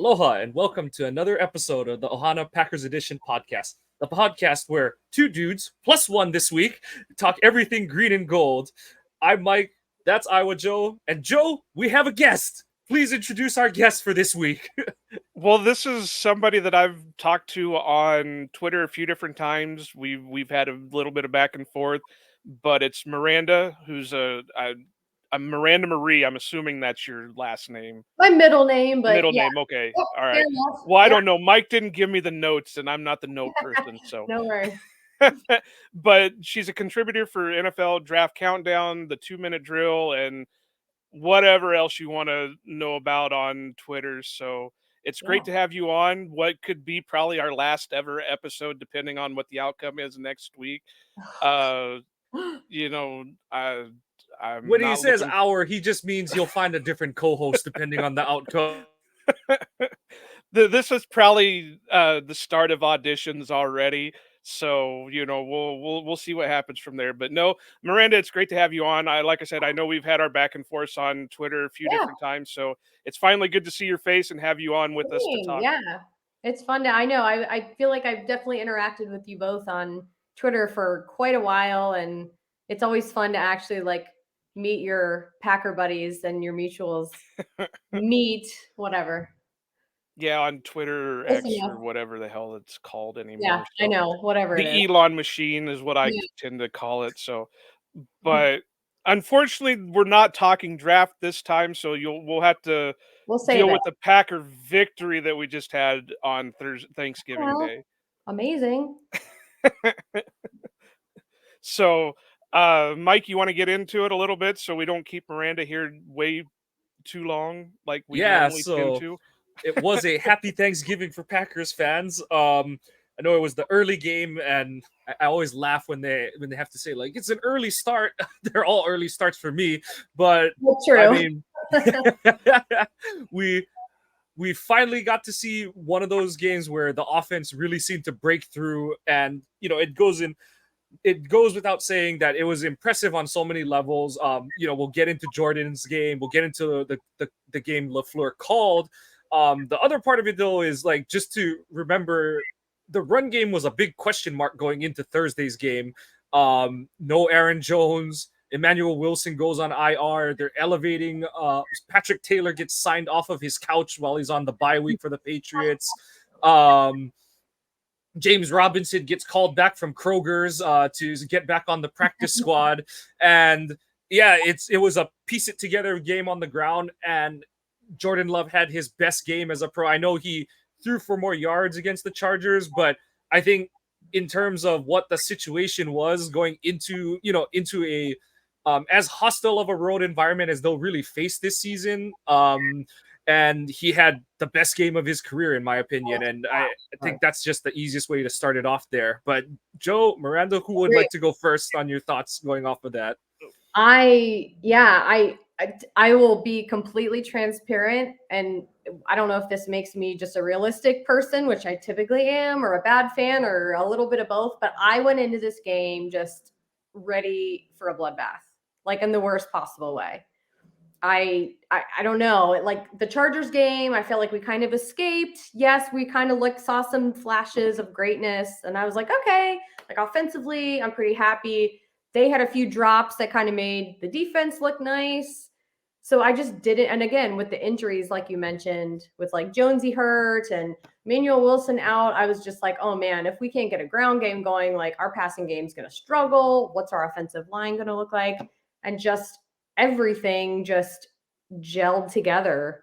Aloha and welcome to another episode of the Ohana Packers Edition podcast. The podcast where two dudes, plus one this week, talk everything green and gold. I'm Mike, that's Iowa Joe, and Joe, we have a guest. Please introduce our guest for this week. Well, this is somebody that I've talked to on Twitter a few different times. We've had a little bit of back and forth, but it's Miranda, who's a Miranda Marie. I'm assuming that's your last name, My middle name, but middle yeah. name. Okay, Yep, all fair right. enough. Well, I Yeah, don't know. Mike didn't give me the notes, and I'm not the note person, so. no worries. But she's a contributor for NFL Draft Countdown, the 2-minute drill, and whatever else you want to know about on Twitter. So it's Yeah. great to have you on what could be probably our last ever episode, depending on what the outcome is next week. Uh, you know, I'm When he not says looking. our, he just means you'll find a different co-host depending on the outcome. This is probably the start of auditions already. So we'll see what happens from there. But no, Miranda, it's great to have you on. Like I said, I know we've had our back and forth on Twitter a few Yeah. different times, so it's finally good to see your face and have you on with us to Same, talk. yeah. It's fun to, I know, I feel like I've definitely interacted with you both on Twitter for quite a while, and it's always fun to actually like meet your Packer buddies and your mutuals. Meet, whatever. Yeah, on Twitter or Close X or enough. whatever the hell it's called anymore. Yeah, I So know, whatever it is. the Elon machine is what I Yeah. tend to call it. So, but unfortunately, we're not talking draft this time. So we'll have to We'll say deal that. with the Packer victory that we just had on Thanksgiving Well, Day. amazing. So, Mike, you want to get into it a little bit so we don't keep Miranda here way too long like we Yeah, normally tend so to? it was a happy Thanksgiving for Packers fans. I know it was the early game, and I always laugh when they have to say like it's an early start. They're all early starts for me, but That's true. I mean, we finally got to see one of those games where the offense really seemed to break through, and it goes without saying that it was impressive on so many levels. We'll get into Jordan's game. We'll get into the game LaFleur called. The other part of it, though, is like just to remember the run game was a big question mark going into Thursday's game. No Aaron Jones. Emmanuel Wilson goes on IR. They're elevating. Patrick Taylor gets signed off of his couch while he's on the bye week for the Patriots. James Robinson gets called back from Kroger's to get back on the practice squad. And yeah, it was a piece it together game on the ground. And Jordan Love had his best game as a pro. I know he threw for more yards against the Chargers, but I think in terms of what the situation was going into a as hostile of a road environment as they'll really face this season. And he had the best game of his career, in my opinion. And I think that's just the easiest way to start it off there. But Joe, Miranda, who would like to go first on your thoughts going off of that? I will be completely transparent, and I don't know if this makes me just a realistic person, which I typically am, or a bad fan, or a little bit of both. But I went into this game just ready for a bloodbath, like in the worst possible way. I don't know. Like the Chargers game, I felt like we kind of escaped. Yes, we kind of saw some flashes of greatness, and I was like, okay, like offensively, I'm pretty happy. They had a few drops that kind of made the defense look nice. So I just didn't. And again, with the injuries, like you mentioned, with like Jonesy hurt and Manuel Wilson out, I was just like, oh man, if we can't get a ground game going, like our passing game's going to struggle. What's our offensive line going to look like? And just everything just gelled together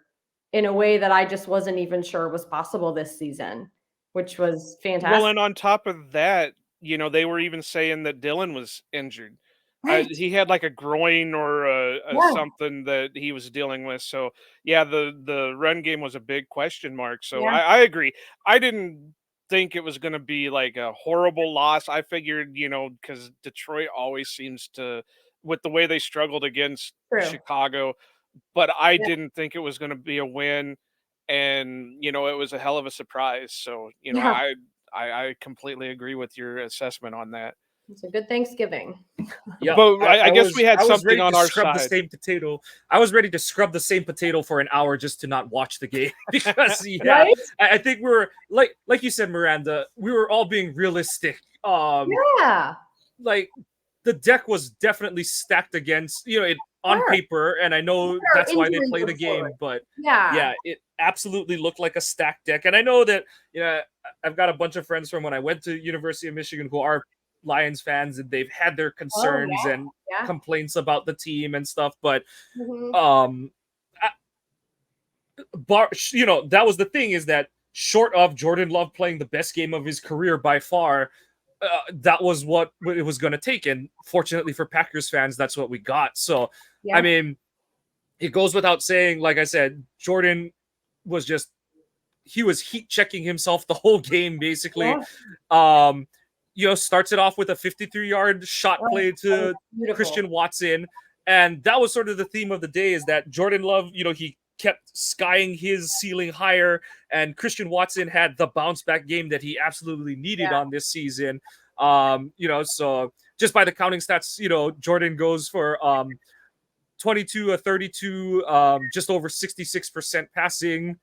in a way that I just wasn't even sure was possible this season, which was fantastic. Well, and on top of that, they were even saying that Dylan was injured. Right. He had like a groin or Yeah. something that he was dealing with. So yeah, the run game was a big question mark. So Yeah. I agree. I didn't think it was going to be like a horrible loss. I figured, because Detroit always seems to, with the way they struggled against True. Chicago, but I Yeah. didn't think it was going to be a win. And, it was a hell of a surprise. So, Yeah. I completely agree with your assessment on that. It's a good Thanksgiving. Yeah, But I guess we had I was something ready on to our scrub the side. same potato. I was ready to scrub the same potato for an hour just to not watch the game because Right? I think we're like you said, Miranda, we were all being realistic. Yeah. Like the deck was definitely stacked against it on Sure. paper, and I know Sure, that's why they injury play the game, report. but Yeah. it absolutely looked like a stacked deck. And I know that I've got a bunch of friends from when I went to University of Michigan who are Lions fans, and they've had their concerns and Yeah. complaints about the team and stuff, but Mhm. that was the thing, is that short of Jordan Love playing the best game of his career by far, that was what it was going to take. And fortunately for Packers fans, that's what we got. So, Yeah. I mean, it goes without saying, like I said, Jordan was he was heat checking himself the whole game, basically. Starts it off with a 53-yard shot play to Beautiful. Christian Watson. And that was sort of the theme of the day, is that Jordan Love, he kept skying his ceiling higher, and Christian Watson had the bounce back game that he absolutely needed on this season. So just by the counting stats, Jordan goes for 22 of 32, just over 66% passing,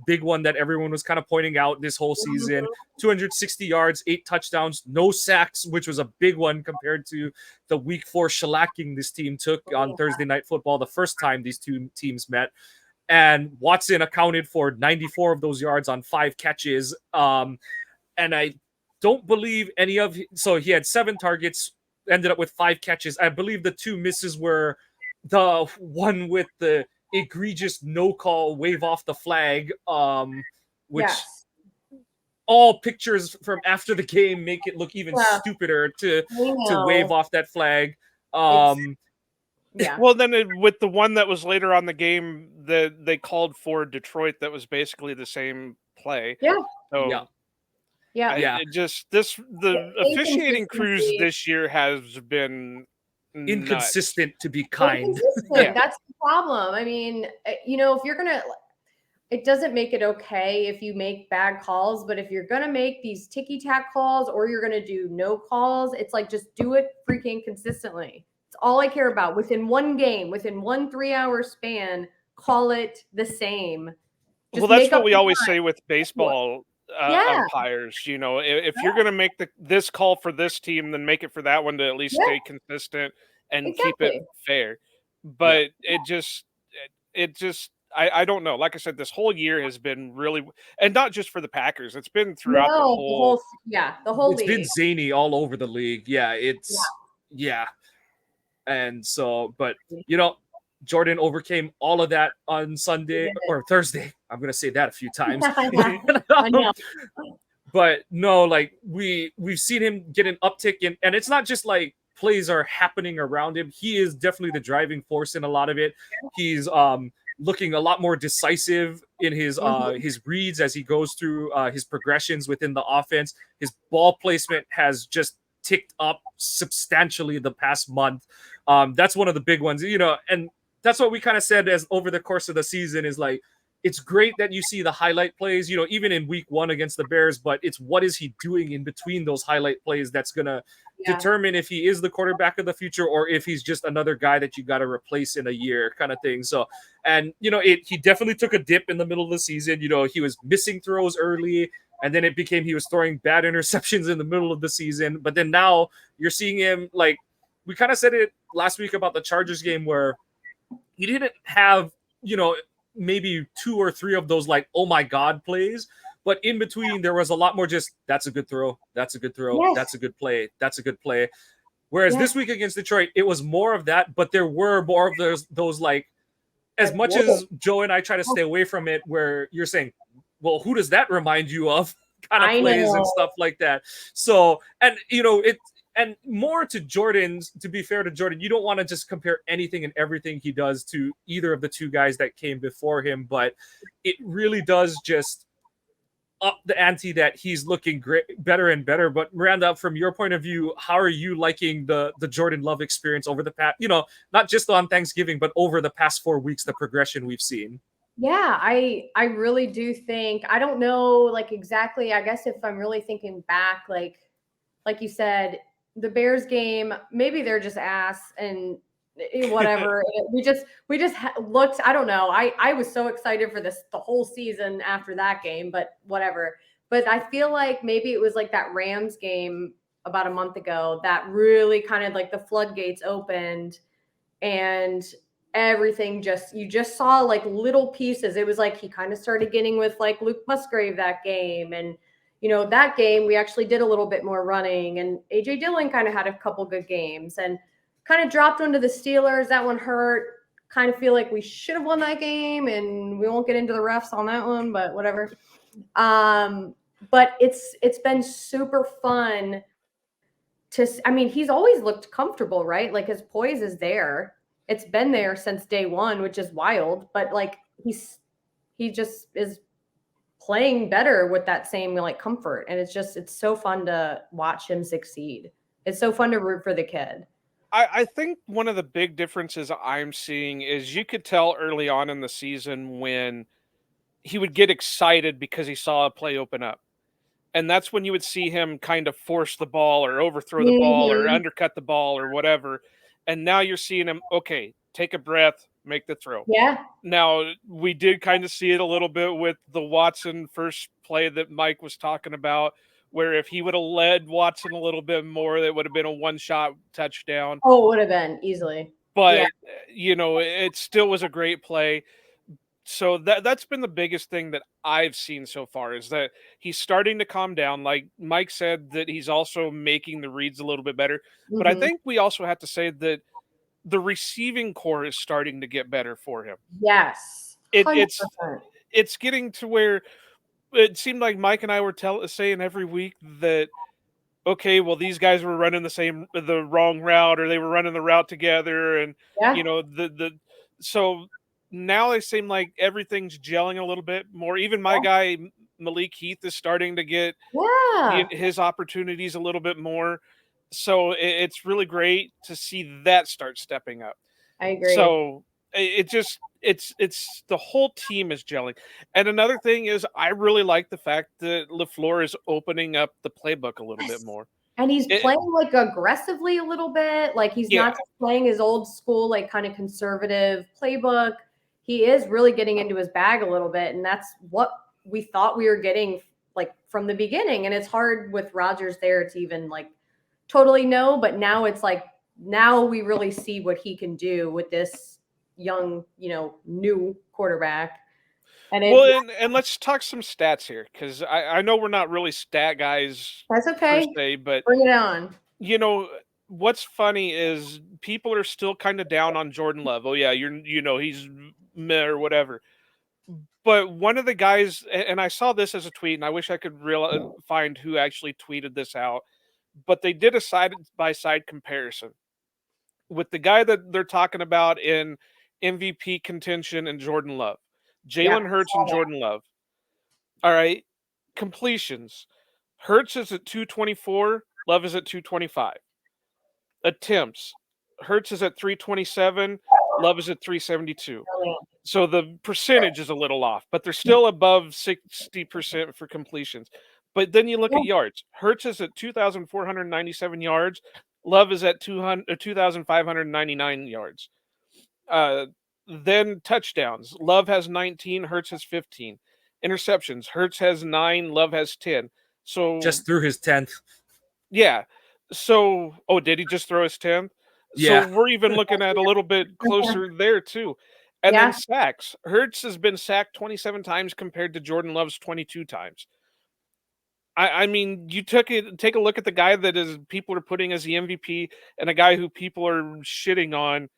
big one that everyone was kind of pointing out this whole season. 260 yards, 8 touchdowns, no sacks, which was a big one compared to the week 4 shellacking this team took on Thursday Night Football, the first time these two teams met. And Watson accounted for 94 of those yards on 5 catches. And I don't believe so he had 7 targets, ended up with 5 catches. I believe the 2 misses were the one with the egregious no call, wave off the flag, which all pictures from after the game make it look even stupider to wave off that flag. Well, then with the one that was later on the game that they called for Detroit, that was basically the same play. So the officiating crews this year has been inconsistent, to be kind. That's the problem. I mean, if you're gonna, it doesn't make it okay if you make bad calls, but if you're gonna make these ticky-tack calls or you're gonna do no calls, it's like, just do it freaking consistently. It's all I care about. Within one game, within 1 3-hour span, call it the same. Well, that's what we always say with baseball umpires. If you're going to make this call for this team, then make it for that one to at least stay consistent and keep it fair. But it just I don't know. Like I said, this whole year has been really, and not just for the Packers. It's been throughout the whole league. It's been zany all over the league. And so, but Jordan overcame all of that on Sunday or Thursday. I'm going to say that a few times. I know. But no, like we've seen him get an uptick in, and it's not just like plays are happening around him. He is definitely the driving force in a lot of it. He's looking a lot more decisive in his reads as he goes through his progressions within the offense. His ball placement has just ticked up substantially the past month. That's one of the big ones, and that's what we kind of said as over the course of the season, is like, it's great that you see the highlight plays, even in week 1 against the Bears, but it's what is he doing in between those highlight plays that's going to determine if he is the quarterback of the future or if he's just another guy that you got to replace in a year kind of thing. So, and, he definitely took a dip in the middle of the season. He was missing throws early, and then it became he was throwing bad interceptions in the middle of the season. But then now you're seeing him, like, we kind of said it last week about the Chargers game, where he didn't have, maybe 2 or 3 of those like, oh my God plays. But in between, there was a lot more just, that's a good throw. That's a good throw. Yes. That's a good play. That's a good play. Whereas this week against Detroit, it was more of that, but there were more of those like, as much as Joe and I try to stay away from it, where you're saying, well, who does that remind you of? Kind of plays and stuff like that. So, and and more to to be fair to Jordan, you don't want to just compare anything and everything he does to either of the 2 guys that came before him, but it really does just up the ante that he's looking great, better and better. But Miranda, from your point of view, how are you liking the Jordan Love experience over the past, not just on Thanksgiving, but over the past 4 weeks, the progression we've seen? Yeah, I really do think, I don't know, like, exactly, I guess if I'm really thinking back, like you said, the Bears game, maybe they're just ass and whatever. we just looked, I don't know. I was so excited for the whole season after that game, but whatever. But I feel like maybe it was like that Rams game about a month ago that really kind of like the floodgates opened and everything you just saw like little pieces. It was like he kind of started getting with like Luke Musgrave that game. And, that game we actually did a little bit more running, and AJ Dillon kind of had a couple good games and kind of dropped one to the Steelers. That one hurt. Kind of feel like we should have won that game, and we won't get into the refs on that one, but whatever. But it's been super fun he's always looked comfortable, right? Like his poise is there. It's been there since day one, which is wild, but like he just is playing better with that same like comfort. And it's so fun to watch him succeed. It's so fun to root for the kid. I think one of the big differences I'm seeing is you could tell early on in the season when he would get excited because he saw a play open up. And that's when you would see him kind of force the ball or overthrow the ball or undercut the ball or whatever. And now you're seeing him, okay, take a breath, make the throw. Yeah. Now, we did kind of see it a little bit with the Watson first play that Mike was talking about, where if he would have led Watson a little bit more, that would have been a one-shot touchdown. Oh, it would have been easily. But, it still was a great play. So that's been the biggest thing that I've seen so far, is that he's starting to calm down. Like Mike said, that he's also making the reads a little bit better. But I think we also have to say that the receiving core is starting to get better for him. Yes. It's getting to where it seemed like Mike and I were saying every week that, okay, well, these guys were running the wrong route, or they were running the route together, and so now they seem like everything's gelling a little bit more. Even my guy Malik Heath is starting to get his opportunities a little bit more. So it's really great to see that start stepping up. I agree. So it's the whole team is gelling. And another thing is, I really like the fact that LaFleur is opening up the playbook a little bit more. And he's playing like aggressively a little bit. Like he's not just playing his old school, like kind of conservative playbook. He is really getting into his bag a little bit. And that's what we thought we were getting like from the beginning. And it's hard with Rodgers there to even like totally know. But now it's like, now we really see what he can do with this young, new quarterback. And let's talk some stats here, because I know we're not really stat guys. That's okay. Per se, but bring it on. What's funny is people are still kind of down on Jordan Love. Oh yeah, he's meh or whatever. But one of the guys, and I saw this as a tweet, and I wish I could find who actually tweeted this out, but they did a side-by-side comparison with the guy that they're talking about in MVP contention and Jordan Love. Jalen Hurts and Jordan Love. All right. Completions. Hurts is at 224. Love is at 225. Attempts. Hurts is at 327. Love is at 372. So the percentage is a little off, but they're still above 60% for completions. But then you look at yards. Hurts is at 2,497 yards. Love is at 2,599 yards. Then touchdowns. Love has 19. Hurts has 15. Interceptions. Hurts has 9. Love has 10. So just threw his 10th. Yeah. So, did he just throw his 10th? Yeah. So we're even looking at a little bit closer there too. And then sacks. Hurts has been sacked 27 times compared to Jordan Love's 22 times. I mean, you take a look at the guy that people are putting as the MVP and a guy who people are shitting on.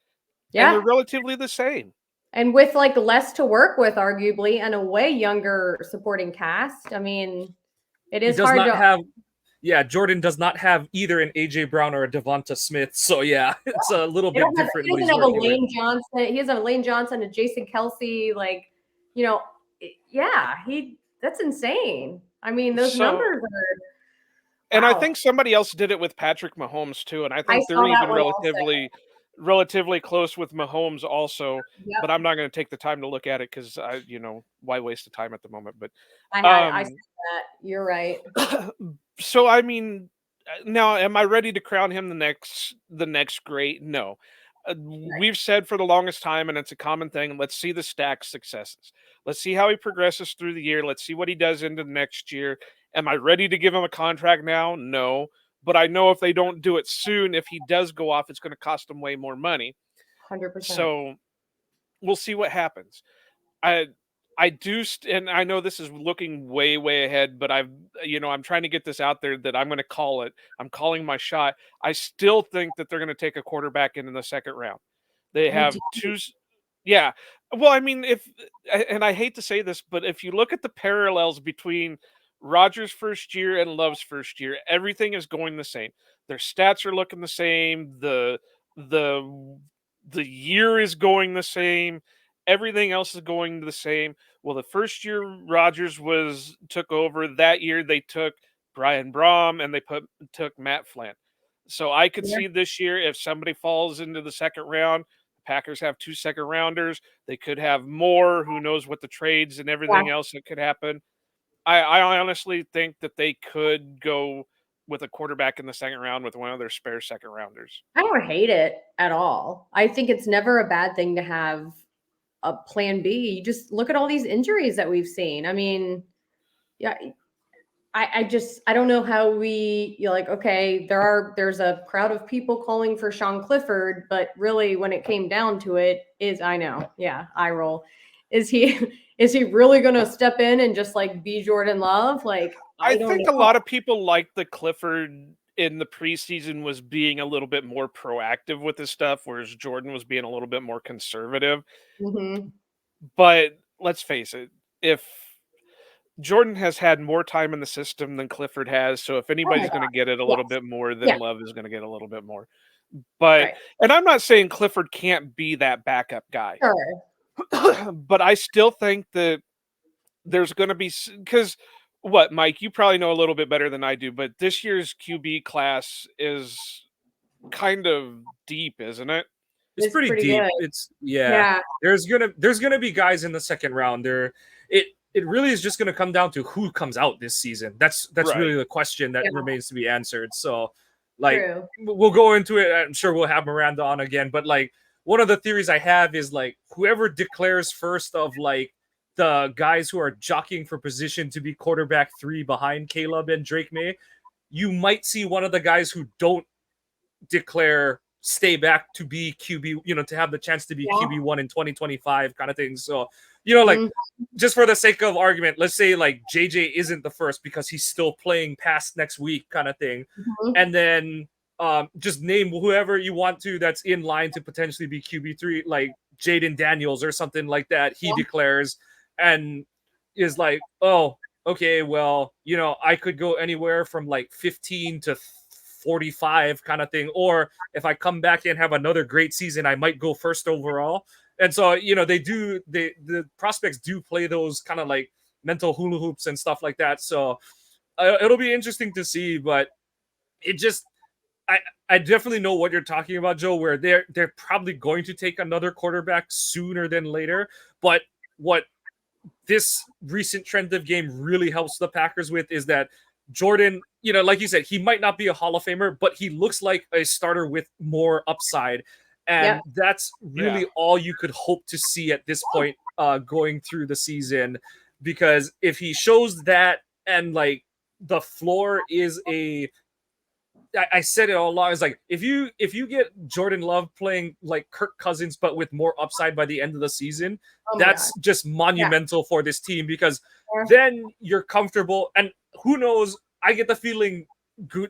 Yeah. And they're relatively the same. And with like less to work with, arguably, and a way younger supporting cast. I mean, it is hard to have. Yeah, Jordan does not have either an AJ Brown or a Devonta Smith. So yeah, it's a little bit different. He doesn't have a Lane Johnson. He has a Lane Johnson, a Jason Kelsey. Like, that's insane. I mean, those numbers are. And I think somebody else did it with Patrick Mahomes too, and I think they're even relatively close with Mahomes also. Yep. But I'm not going to take the time to look at it because why waste the time at the moment? But I said that. You're right. So I mean, Now, am I ready to crown him the next great? No. We've said for the longest time, and it's a common thing, let's see the stacked successes. Let's see how he progresses through the year. Let's see what he does into next year. Am I ready to give him a contract now? No. But I know if they don't do it soon, if he does go off, it's going to cost him way more money. 100%. So we'll see what happens. I do, and I know this is looking way ahead, but I'm trying to get this out there that I'm going to call it. I'm calling my shot. I still think that they're going to take a quarterback in the second round. They have two. Yeah. Well, I mean, and I hate to say this, but if you look at the parallels between Rodgers' first year and Love's first year, everything is going the same. Their stats are looking the same. The year is going the same. Everything else is going the same. Well, the first year Rodgers took over, that year they took Brian Braum and they took Matt Flynn. So I could see this year if somebody falls into the second round, the Packers have 2 second rounders. They could have more. Who knows what the trades and everything else that could happen. I honestly think that they could go with a quarterback in the second round with one of their spare second rounders. I don't hate it at all. I think it's never a bad thing to have a plan B. You just look at all these injuries that we've seen. I mean, yeah, I don't know how you're like, okay, there's a crowd of people calling for Sean Clifford, but really when it came down to it, I know, yeah, eye roll. Is he really going to step in and just like be Jordan Love? Like, I think a lot of people like the Clifford in the preseason was being a little bit more proactive with his stuff, whereas Jordan was being a little bit more conservative. Mm-hmm. But let's face it, if Jordan has had more time in the system than Clifford has, so if anybody's going to get it a little bit more, then Love is going to get a little bit more. But and I'm not saying Clifford can't be that backup guy. Sure. But I still think that there's going to be, because what, Mike, you probably know a little bit better than I do, but this year's QB class is kind of deep, isn't it? It's pretty deep. Good. It's There's gonna be guys in the second round. It really is just gonna come down to who comes out this season. That's really the question that remains to be answered. So, like, we'll go into it. I'm sure we'll have Miranda on again. But like, one of the theories I have is like whoever declares first of like the guys who are jockeying for position to be quarterback 3 behind Caleb and Drake May, you might see one of the guys who don't declare stay back to be QB, to have the chance to be QB1 in 2025 kind of thing. So, like just for the sake of argument, let's say like JJ isn't the first because he's still playing past next week kind of thing. Mm-hmm. And then just name whoever you want to that's in line to potentially be QB3, like Jaden Daniels or something like that. He declares and is like, oh, okay, well, I could go anywhere from like 15 to 45 kind of thing. Or if I come back and have another great season, I might go first overall. And so, the prospects do play those kind of like mental hula hoops and stuff like that. So it'll be interesting to see, but it just, I definitely know what you're talking about, Joe, where they're probably going to take another quarterback sooner than later. But what this recent trend of game really helps the Packers with is that Jordan, like you said, he might not be a Hall of Famer, but he looks like a starter with more upside. And that's really all you could hope to see at this point going through the season. Because if he shows that and like the floor is I said it all along, it's like if you get Jordan Love playing like Kirk Cousins but with more upside by the end of the season, that's just monumental for this team, because then you're comfortable. And who knows, I get the feeling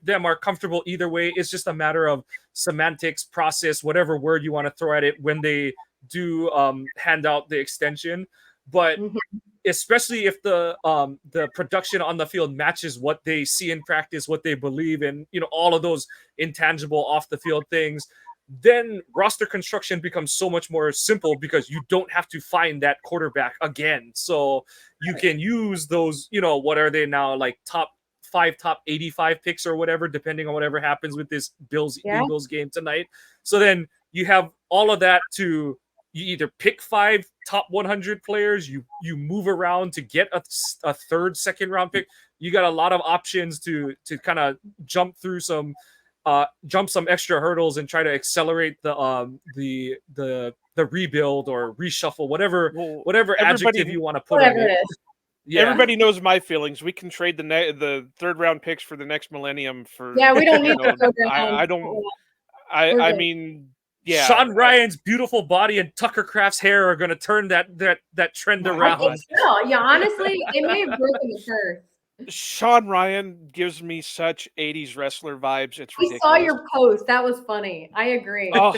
them are comfortable either way. It's just a matter of semantics, process, whatever word you want to throw at it when they do hand out the extension. But especially if the production on the field matches what they see in practice, what they believe in, all of those intangible off the field things, then roster construction becomes so much more simple because you don't have to find that quarterback again. So you can use those, what are they now, like top 85 picks or whatever, depending on whatever happens with this Bills Eagles game tonight. So then you have all of that to you either pick 5 top 100 players, you move around to get a third, second round pick. You got a lot of options to kind of jump some extra hurdles and try to accelerate the rebuild or reshuffle, whatever adjective you want to put on it. Yeah. Everybody knows my feelings. We can trade the third round picks for the next millennium for. Yeah, we don't need to go down. I don't. I mean, yeah. Sean Ryan's beautiful body and Tucker Kraft's hair are going to turn that trend around. I think so. Yeah, honestly, it may have broken the curse. Sean Ryan gives me such 80s wrestler vibes. It's ridiculous. I saw your post. That was funny. I agree. Oh,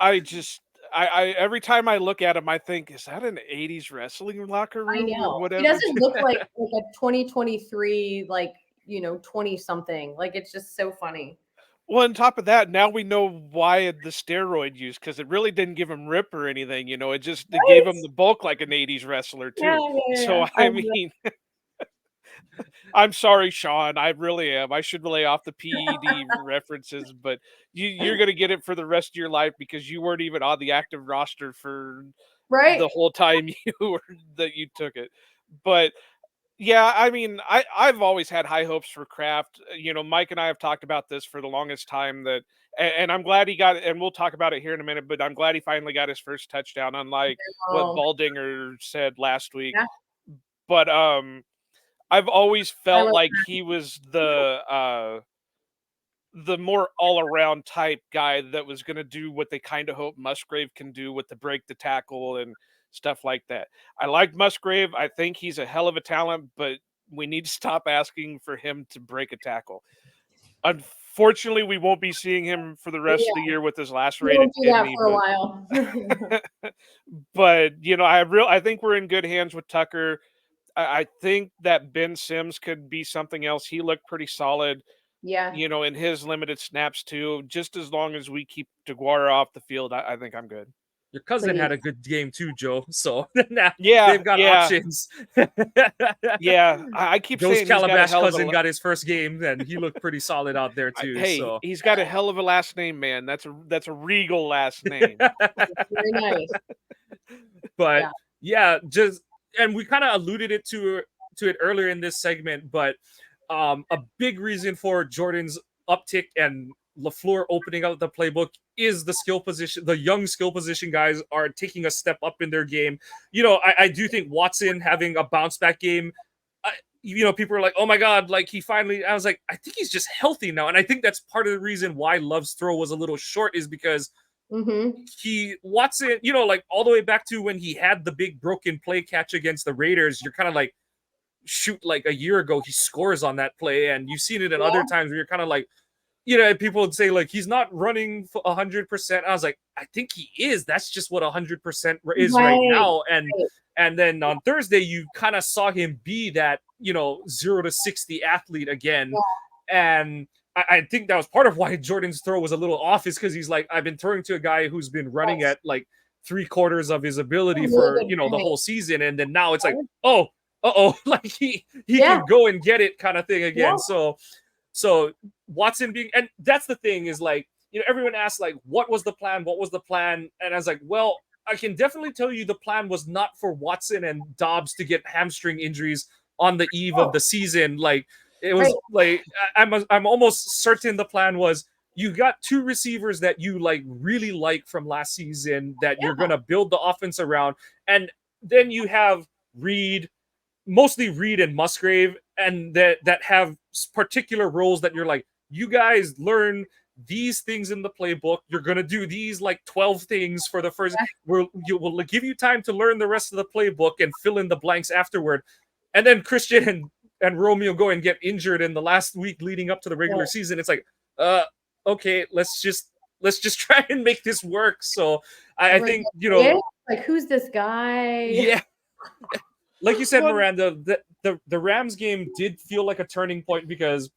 I every time I look at him, I think, is that an 80s wrestling locker room? I know. Or whatever? He doesn't look like a 2023, 20-something. Like, it's just so funny. Well, on top of that, now we know why the steroid use, because it really didn't give him rip or anything. It gave him the bulk like an 80s wrestler, too. Yeah. So, I mean... I'm sorry, Sean. I really am. I should lay off the PED references, but you're going to get it for the rest of your life because you weren't even on the active roster for the whole time that you took it. But yeah, I mean, I've always had high hopes for Kraft. Mike and I have talked about this for the longest time, and I'm glad he got it, and we'll talk about it here in a minute, but I'm glad he finally got his first touchdown, unlike what Baldinger said last week. Yeah. But I've always felt like he was the more all-around type guy that was going to do what they kind of hope Musgrave can do with the break the tackle and stuff like that. I like Musgrave. I think he's a hell of a talent, but we need to stop asking for him to break a tackle. Unfortunately, we won't be seeing him for the rest of the year with his lacerated kidney. For a while. But I think we're in good hands with Tucker. I think that Ben Sims could be something else. He looked pretty solid. Yeah. In his limited snaps too. Just as long as we keep DeGuara off the field, I think I'm good. Your cousin had a good game too, Joe. So now yeah, they've got options. Yeah, I keep Joe's saying Calabash cousin got his first game, and he looked pretty solid out there too. He's got a hell of a last name, man. That's a regal last name. Very nice. But and we kind of alluded to it earlier in this segment, but a big reason for Jordan's uptick and LaFleur opening up the playbook is the skill position. The young skill position guys are taking a step up in their game. I do think Watson having a bounce back game, people are like, oh my God, like he finally, I was like, I think he's just healthy now. And I think that's part of the reason why Love's throw was a little short is because Watson, all the way back to when he had the big broken play catch against the Raiders, you're kind of like, shoot, like a year ago, he scores on that play. And you've seen it in other times where you're kind of like, people would say like, he's not running for 100%. I was like, I think he is. That's just what 100% is right now. And then on Thursday, you kind of saw him be that, 0 to 60 athlete again. Yeah. And I think that was part of why Jordan's throw was a little off is because he's like, I've been throwing to a guy who's been running at like 3/4 of his ability for, the whole season. And then now it's like, like he can go and get it kind of thing again. Yeah. So Watson and that's the thing is like, everyone asks like, what was the plan? What was the plan? And I was like, well, I can definitely tell you the plan was not for Watson and Dobbs to get hamstring injuries on the eve of the season. Like, it was like, I'm almost certain the plan was you got 2 receivers that you like really like from last season that you're going to build the offense around. And then you have mostly Reed and Musgrave, and that have particular roles that you're like, you guys learn these things in the playbook. You're going to do these like 12 things for the first, we'll give you time to learn the rest of the playbook and fill in the blanks afterward. And then Christian and Romeo go and get injured in the last week leading up to the regular season. It's like, okay, let's just try and make this work. So I think, like, who's this guy? Yeah. Like you said, Miranda, the Rams game did feel like a turning point because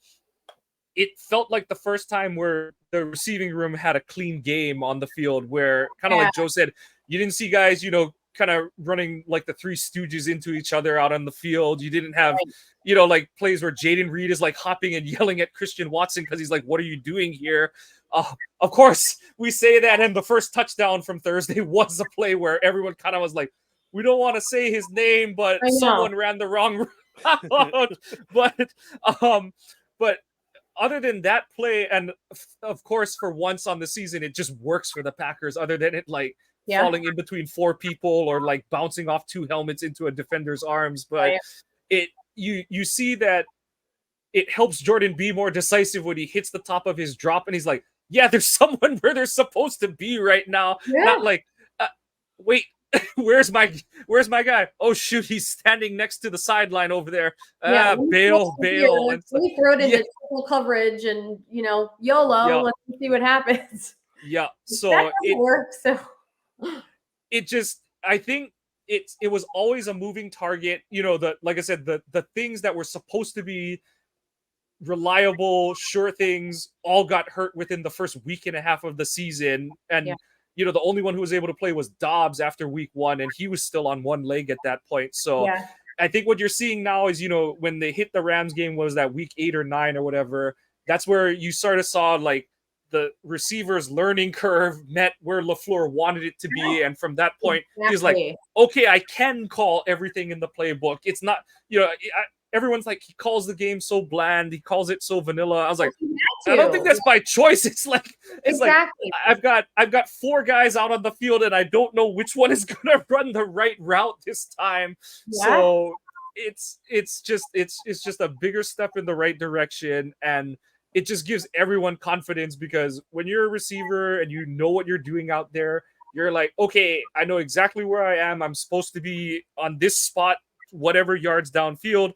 it felt like the first time where the receiving room had a clean game on the field where kind of like Joe said, you didn't see guys, kind of running like the Three Stooges into each other out on the field. You didn't have, like plays where Jaden Reed is like hopping and yelling at Christian Watson because he's like, what are you doing here? Of course, we say that, and the first touchdown from Thursday was a play where everyone kind of was like, we don't want to say his name, but someone ran the wrong route. But other than that play, and of course, for once on the season, it just works for the Packers, other than it like falling in between 4 people or like bouncing off 2 helmets into a defender's arms. But you see that it helps Jordan be more decisive when he hits the top of his drop and he's like, yeah, there's someone where they're supposed to be right now. Not like, wait, where's my guy? Oh shoot, he's standing next to the sideline over there. Bail. And we throw it into triple coverage and YOLO, let's see what happens. Yeah. So it works. So it just, I think it was always a moving target. Like I said, the things that were supposed to be reliable, sure things all got hurt within the first week and a half of the season. And the only one who was able to play was Dobbs after week 1, and he was still on one leg at that point. So I think what you're seeing now is, when they hit the Rams game, was that week 8 or 9 or whatever, that's where you sort of saw like the receiver's learning curve met where LaFleur wanted it to be. And from that point, he's like, okay, I can call everything in the playbook. It's not, everyone's like, he calls the game so bland, he calls it so vanilla. I was like, I don't think that's by choice. It's like I've got 4 guys out on the field and I don't know which one is gonna run the right route this time. So it's just a bigger step in the right direction, and it just gives everyone confidence, because when you're a receiver and you know what you're doing out there, you're like, okay, I know exactly where I am. I'm supposed to be on this spot, whatever yards downfield,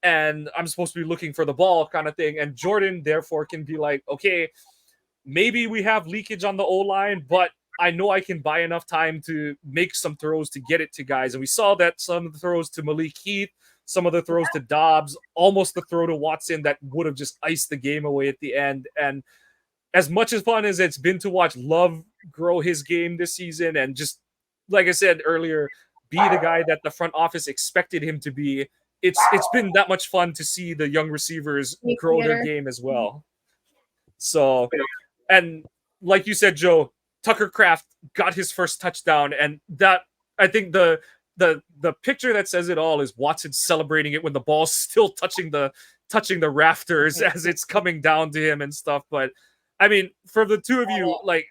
and I'm supposed to be looking for the ball, kind of thing. And Jordan therefore can be like, okay, maybe we have leakage on the O-line, but I know I can buy enough time to make some throws to get it to guys. And we saw that some of the throws to Malik Heath, some of the throws to Dobbs, almost the throw to Watson that would have just iced the game away at the end. And as much as fun as it's been to watch Love grow his game this season, and just, like I said earlier, be the guy that the front office expected him to be, it's been that much fun to see the young receivers grow their game as well. So, and like you said, Joe, Tucker Kraft got his first touchdown, and that, I think the picture that says it all is Watson celebrating it when the ball's still touching the rafters as it's coming down to him and stuff. But I mean, for the two of you, like,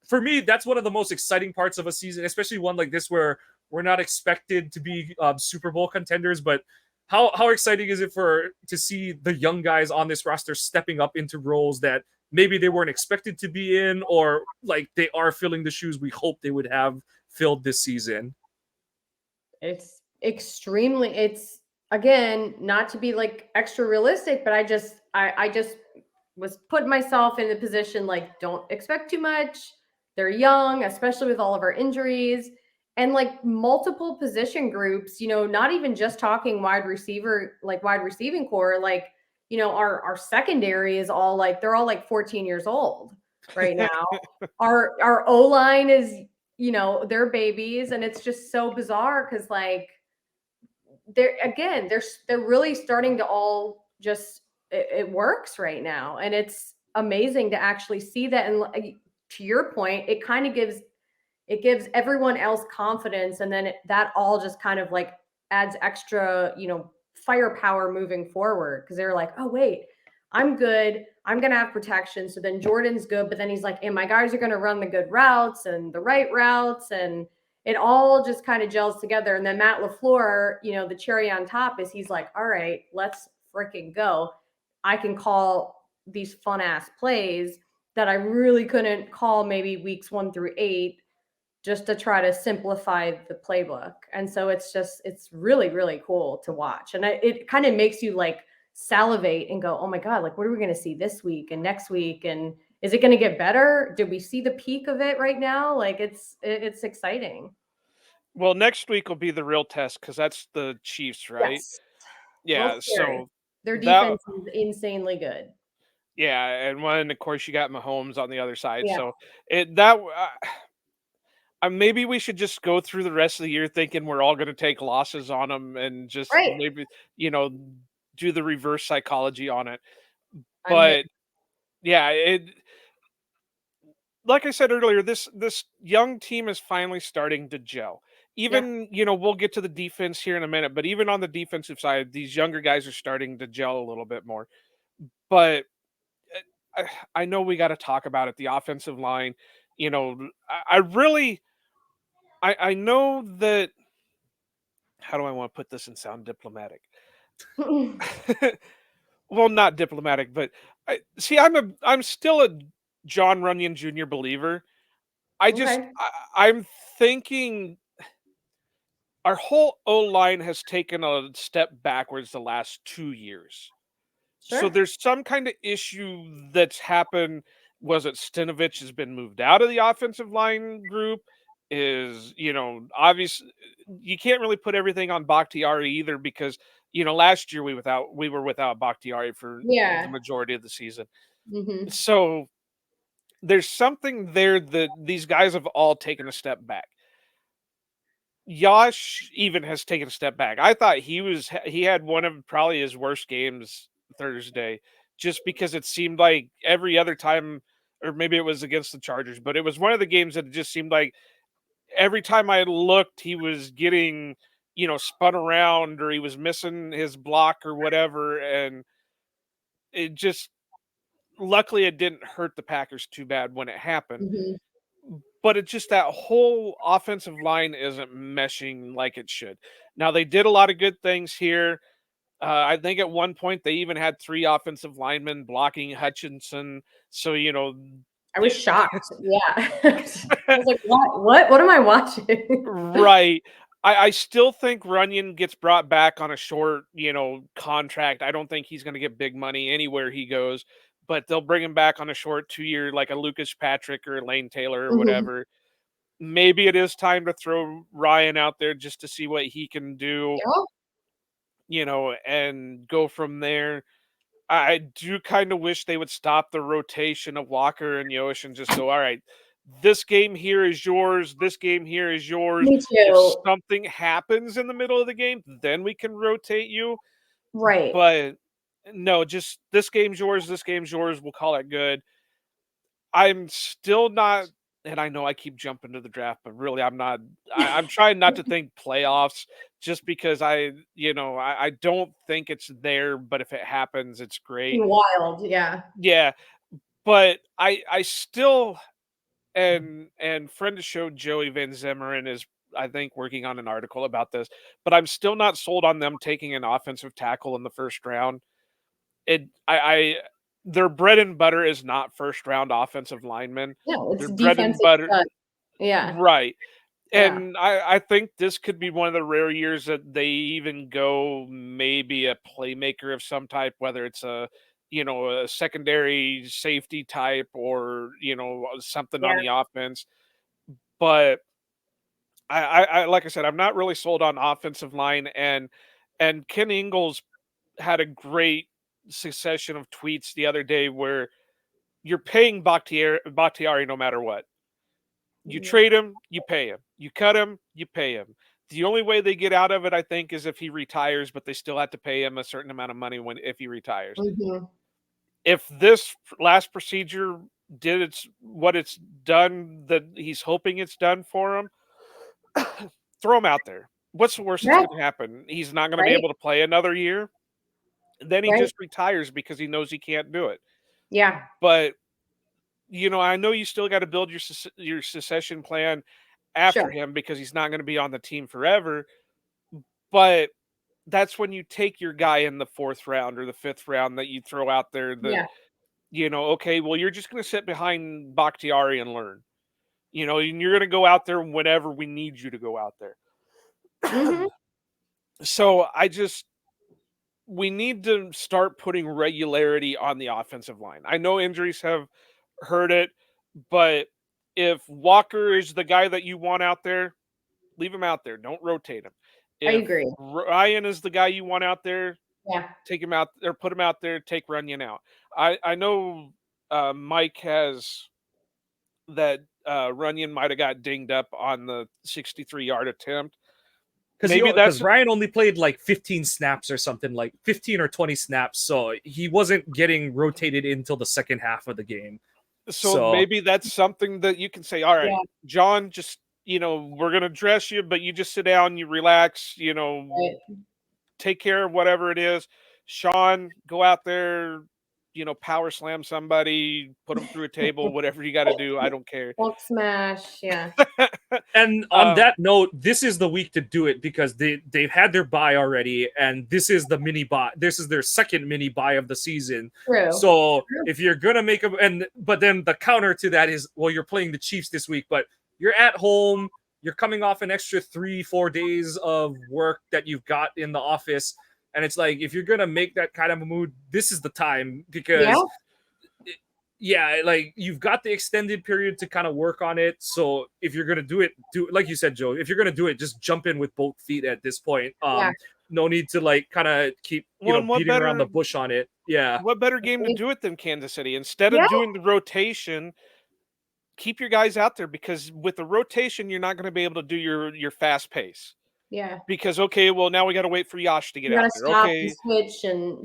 for me, that's one of the most exciting parts of a season, especially one like this where we're not expected to be Super Bowl contenders. But how exciting is it to see the young guys on this roster stepping up into roles that maybe they weren't expected to be in, or like they are filling the shoes we hope they would have filled this season? It's again, not to be like extra realistic, but I just was putting myself in the position, like, don't expect too much. They're young, especially with all of our injuries and like multiple position groups, not even just talking wide receiving core, like, our secondary is all like, they're all like 14 years old right now. Our O-line is, they're babies, and it's just so bizarre because like they're really starting to all just, it works right now, and it's amazing to actually see that. And to your point, it kind of gives everyone else confidence, and then that all just kind of like adds extra, firepower moving forward, because they're like, oh wait, I'm good, I'm gonna have protection, so then Jordan's good, but then he's like, and my guys are gonna run the good routes and the right routes, and it all just kind of gels together. And then Matt LaFleur, the cherry on top is he's like, all right, let's freaking go. I can call these fun ass plays that I really couldn't call maybe weeks 1 through 8, just to try to simplify the playbook. And so it's really, really cool to watch. And it kind of makes you like salivate and go, oh my God, like, what are we going to see this week and next week? And is it going to get better? Did we see the peak of it right now? Like, it's exciting. Well, next week will be the real test, because that's the Chiefs, right? Yes. Yeah. So their defense is insanely good. Yeah. And when, of course, you got Mahomes on the other side. Yeah. So maybe we should just go through the rest of the year thinking we're all going to take losses on them, and just maybe, do the reverse psychology on it. But yeah, like I said earlier, this young team is finally starting to gel. Even, we'll get to the defense here in a minute, but even on the defensive side, these younger guys are starting to gel a little bit more. But I know we got to talk about it. The offensive line, I really, I know that. How do I want to put this and sound diplomatic? Well, not diplomatic, but I'm still a John Runyon Jr. believer. Okay. I'm thinking our whole O line has taken a step backwards the last 2 years. So Sure. there's some kind of issue that's happened. Was it Stinovich has been moved out of the offensive line group? Is, obvious you can't really put everything on Bakhtiari either because, last year we were without Bakhtiari for the Yeah. majority of the season. Hmm. So there's something there that these guys have all taken a step back. Yash even has taken a step back. I thought he had one of probably his worst games Thursday, just because it seemed like every other time, or maybe it was against the Chargers, but it was one of the games that it just seemed like every time I looked, he was getting, spun around or he was missing his block or whatever. And it just, luckily, it didn't hurt the Packers too bad when it happened. Hmm. But it's just that whole offensive line isn't meshing like it should. Now, they did a lot of good things here. I think at one point they even had 3 offensive linemen blocking Hutchinson. So, I was shocked. Yeah. I was like, what am I watching? right. I still think Runyon gets brought back on a short, contract. I don't think he's going to get big money anywhere he goes, but they'll bring him back on a short 2-year, like a Lucas Patrick or Lane Taylor or Mhm. whatever. Maybe it is time to throw Ryan out there just to see what he can do, and go from there. I do kind of wish they would stop the rotation of Walker and Yosh and just go, all right, this game here is yours. This game here is yours. Me If too. something happens in the middle of the game, then we can rotate you. Right. But no, just this game's yours. This game's yours. We'll call it good. I'm still not, and I know I keep jumping to the draft, but really I'm not. I'm trying not to think playoffs just because I don't think it's there. But if it happens, it's great. Wild. Yeah. Yeah, but I still, and friend of the show Joey Van Zimmerman is, I think, working on an article about this, but I'm still not sold on them taking an offensive tackle in the first round. I their bread and butter is not first round offensive linemen. No, it's Their bread and defensive butter, stuff. Yeah. right. Yeah. And I think this could be one of the rare years that they even go maybe a playmaker of some type, whether it's a secondary safety type or something on Yeah. the offense. But I like I said, I'm not really sold on offensive line, and Ken Ingalls had a great succession of tweets the other day where you're paying Bakhtiari no matter what. You Mhm. trade him, you pay him. You cut him, you pay him. The only way they get out of it, I think, is if he retires, but they still have to pay him a certain amount of money if he retires. Mhm. If this last procedure did what it's done that he's hoping it's done for him, throw him out there. What's the worst that's Yeah. going to happen? He's not going to be Right. able to play another year. Then he Right. just retires because he knows he can't do it. Yeah. But I know you still got to build your succession plan after Sure. him because he's not going to be on the team forever. But that's when you take your guy in the 4th round or the 5th round that you throw out there that, Yeah. okay, well, you're just going to sit behind Bakhtiari and learn, and you're going to go out there whenever we need you to go out there. Mhm. So we need to start putting regularity on the offensive line. I know injuries have hurt it, but if Walker is the guy that you want out there, leave him out there. Don't rotate him. I If agree. Ryan is the guy you want out there, Yeah. take him out or put him out there. Take Runyon out. I know Mike has that Runyon might have got dinged up on the 63-yard attempt. Because Ryan only played like 15 snaps or something, like 15 or 20 snaps, so he wasn't getting rotated until the second half of the game. So maybe that's something that you can say, all right, Yeah. John, just, we're going to dress you, but you just sit down, you relax, Right. take care of whatever it is. Sean, go out there, power slam somebody, put them through a table, whatever you got to do. I don't care. Hulk smash. Yeah. And on that note, this is the week to do it because they've had their bye already, and this is the mini bye. This is their second mini bye of the season. True. So if you're gonna make but then the counter to that is, well, you're playing the Chiefs this week, but you're at home. You're coming off an extra 3-4 days of work that you've got in the office, and it's like if you're gonna make that kind of a mood, this is the time because. Yeah, like you've got the extended period to kind of work on it. So if you're gonna do it, like you said, Joe. If you're gonna do it, just jump in with both feet at this point. No need to like kind of keep beating around the bush on it. Yeah. What better game to do it than Kansas City? Instead of doing the rotation, keep your guys out there because with the rotation, you're not going to be able to do your fast pace. Yeah. Because well now we got to wait for Yash to get out there. Stop Okay. and switch and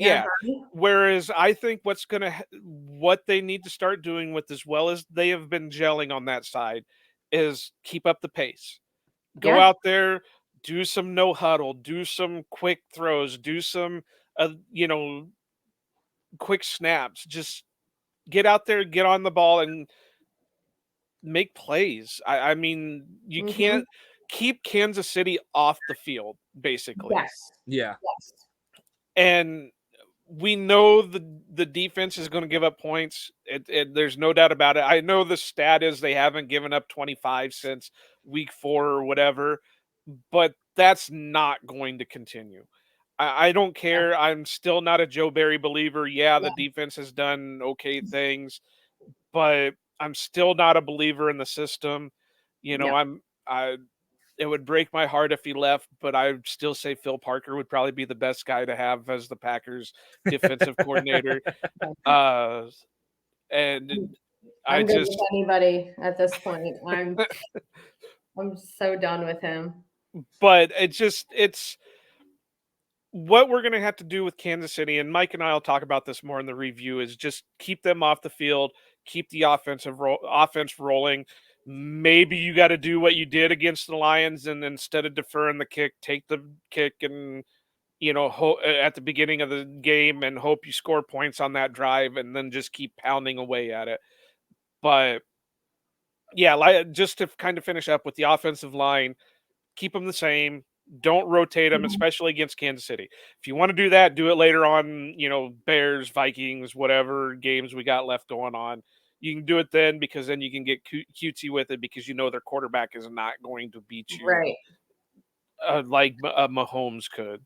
Whereas I think what they need to start doing with as well as they have been gelling on that side is keep up the pace. Go out there, do some no huddle, do some quick throws, do some quick snaps. Just get out there, get on the ball, and make plays. I mean, you can't keep Kansas City off the field, basically. Yes. Yeah. Yes. And we know the defense is going to give up points. There's no doubt about it. I know the stat is they haven't given up 25 since week 4 or whatever, but that's not going to continue. I don't care. I'm still not a Joe Barry believer. The defense has done okay things, but I'm still not a believer in the system. It would break my heart if he left, but I would still say Phil Parker would probably be the best guy to have as the Packers defensive coordinator. And I'm good with anybody at this point. I'm so done with him. But it's what we're going to have to do with Kansas City, and Mike and I will talk about this more in the review, is just keep them off the field, keep the offense rolling. Maybe you got to do what you did against the Lions, and instead of deferring the kick, take the kick and, at the beginning of the game and hope you score points on that drive and then just keep pounding away at it. But, just to kind of finish up with the offensive line, keep them the same. Don't rotate them, especially against Kansas City. If you want to do that, do it later on, Bears, Vikings, whatever games we got left going on. You can do it then because then you can get cutesy with it because their quarterback is not going to beat you like Mahomes could.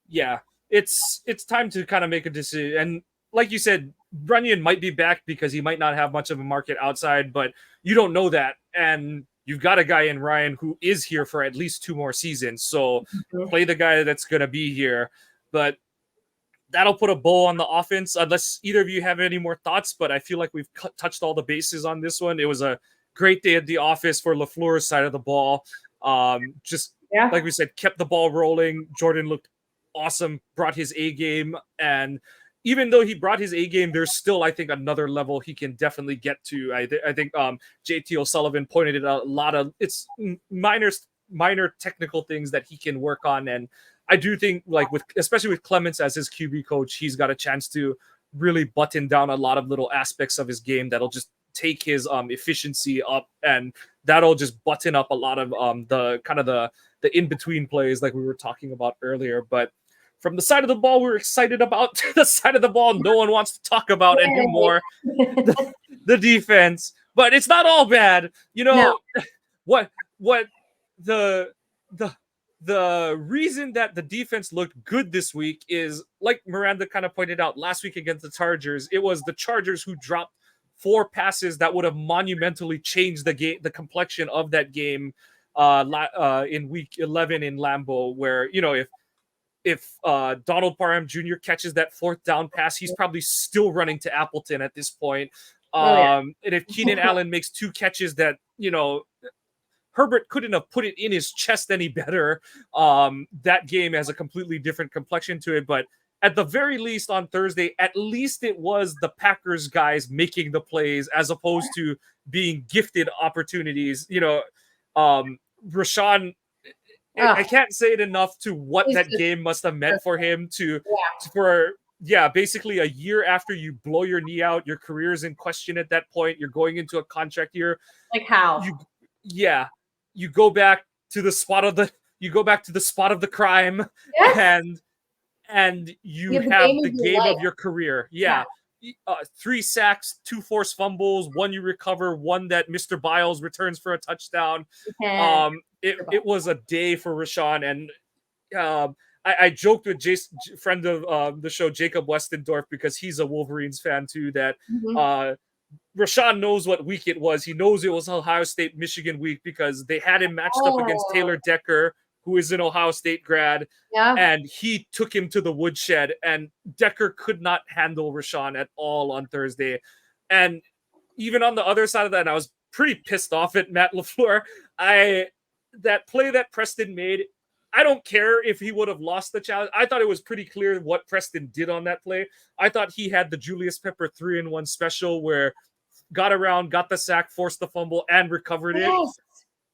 Yeah, it's time to kind of make a decision. And like you said, Runyon might be back because he might not have much of a market outside, but you don't know that. And you've got a guy in Ryan who is here for at least 2 more seasons. So play the guy that's going to be here. But that'll put a bow on the offense, unless either of you have any more thoughts. But I feel like we've touched all the bases on this one. It was a great day at the office for LaFleur's side of the ball. Like we said, kept the ball rolling. Jordan looked awesome, brought his A game. And even though he brought his A game, there's still, I think, another level he can definitely get to. I think JT O'Sullivan pointed out a lot of it's minor technical things that he can work on. And I do think, especially with Clements as his QB coach, he's got a chance to really button down a lot of little aspects of his game that'll just take his efficiency up, and that'll just button up a lot of the in-between plays like we were talking about earlier. But from the side of the ball we're excited about to the side of the ball no one wants to talk about anymore, the defense. But it's not all bad. What the reason that the defense looked good this week is, like Miranda kind of pointed out last week against the Chargers, it was the Chargers who dropped 4 passes that would have monumentally changed the game, the complexion of that game in week 11 in Lambeau, where, if Donald Parham Jr. catches that 4th down pass, he's probably still running to Appleton at this point. And if Keenan Allen makes 2 catches that, Herbert couldn't have put it in his chest any better. That game has a completely different complexion to it. But at the very least on Thursday, at least it was the Packers guys making the plays as opposed to being gifted opportunities. Rashawn, I can't say it enough to what that game must have meant for him basically a year after you blow your knee out, your career is in question at that point. You're going into a contract year. Like how? You go back to the spot of the crime, Yes. and you have the game of your career. 3 sacks, 2 forced fumbles, 1 you recover, 1 that Mr. Biles returns for a touchdown. It was a day for Rashawn, and I joked with friend of the show, Jacob Westendorf, because he's a Wolverines fan too, that Rashawn knows what week it was. He knows it was Ohio State Michigan week because they had him matched up against Taylor Decker, who is an Ohio State grad, and he took him to the woodshed, and Decker could not handle Rashawn at all on Thursday. And even on the other side of that, and I was pretty pissed off at Matt LaFleur. That play that Preston made, I don't care if he would have lost the challenge. I thought it was pretty clear what Preston did on that play. I thought he had the Julius Pepper 3-in-1 special where got around, got the sack, forced the fumble, and recovered it.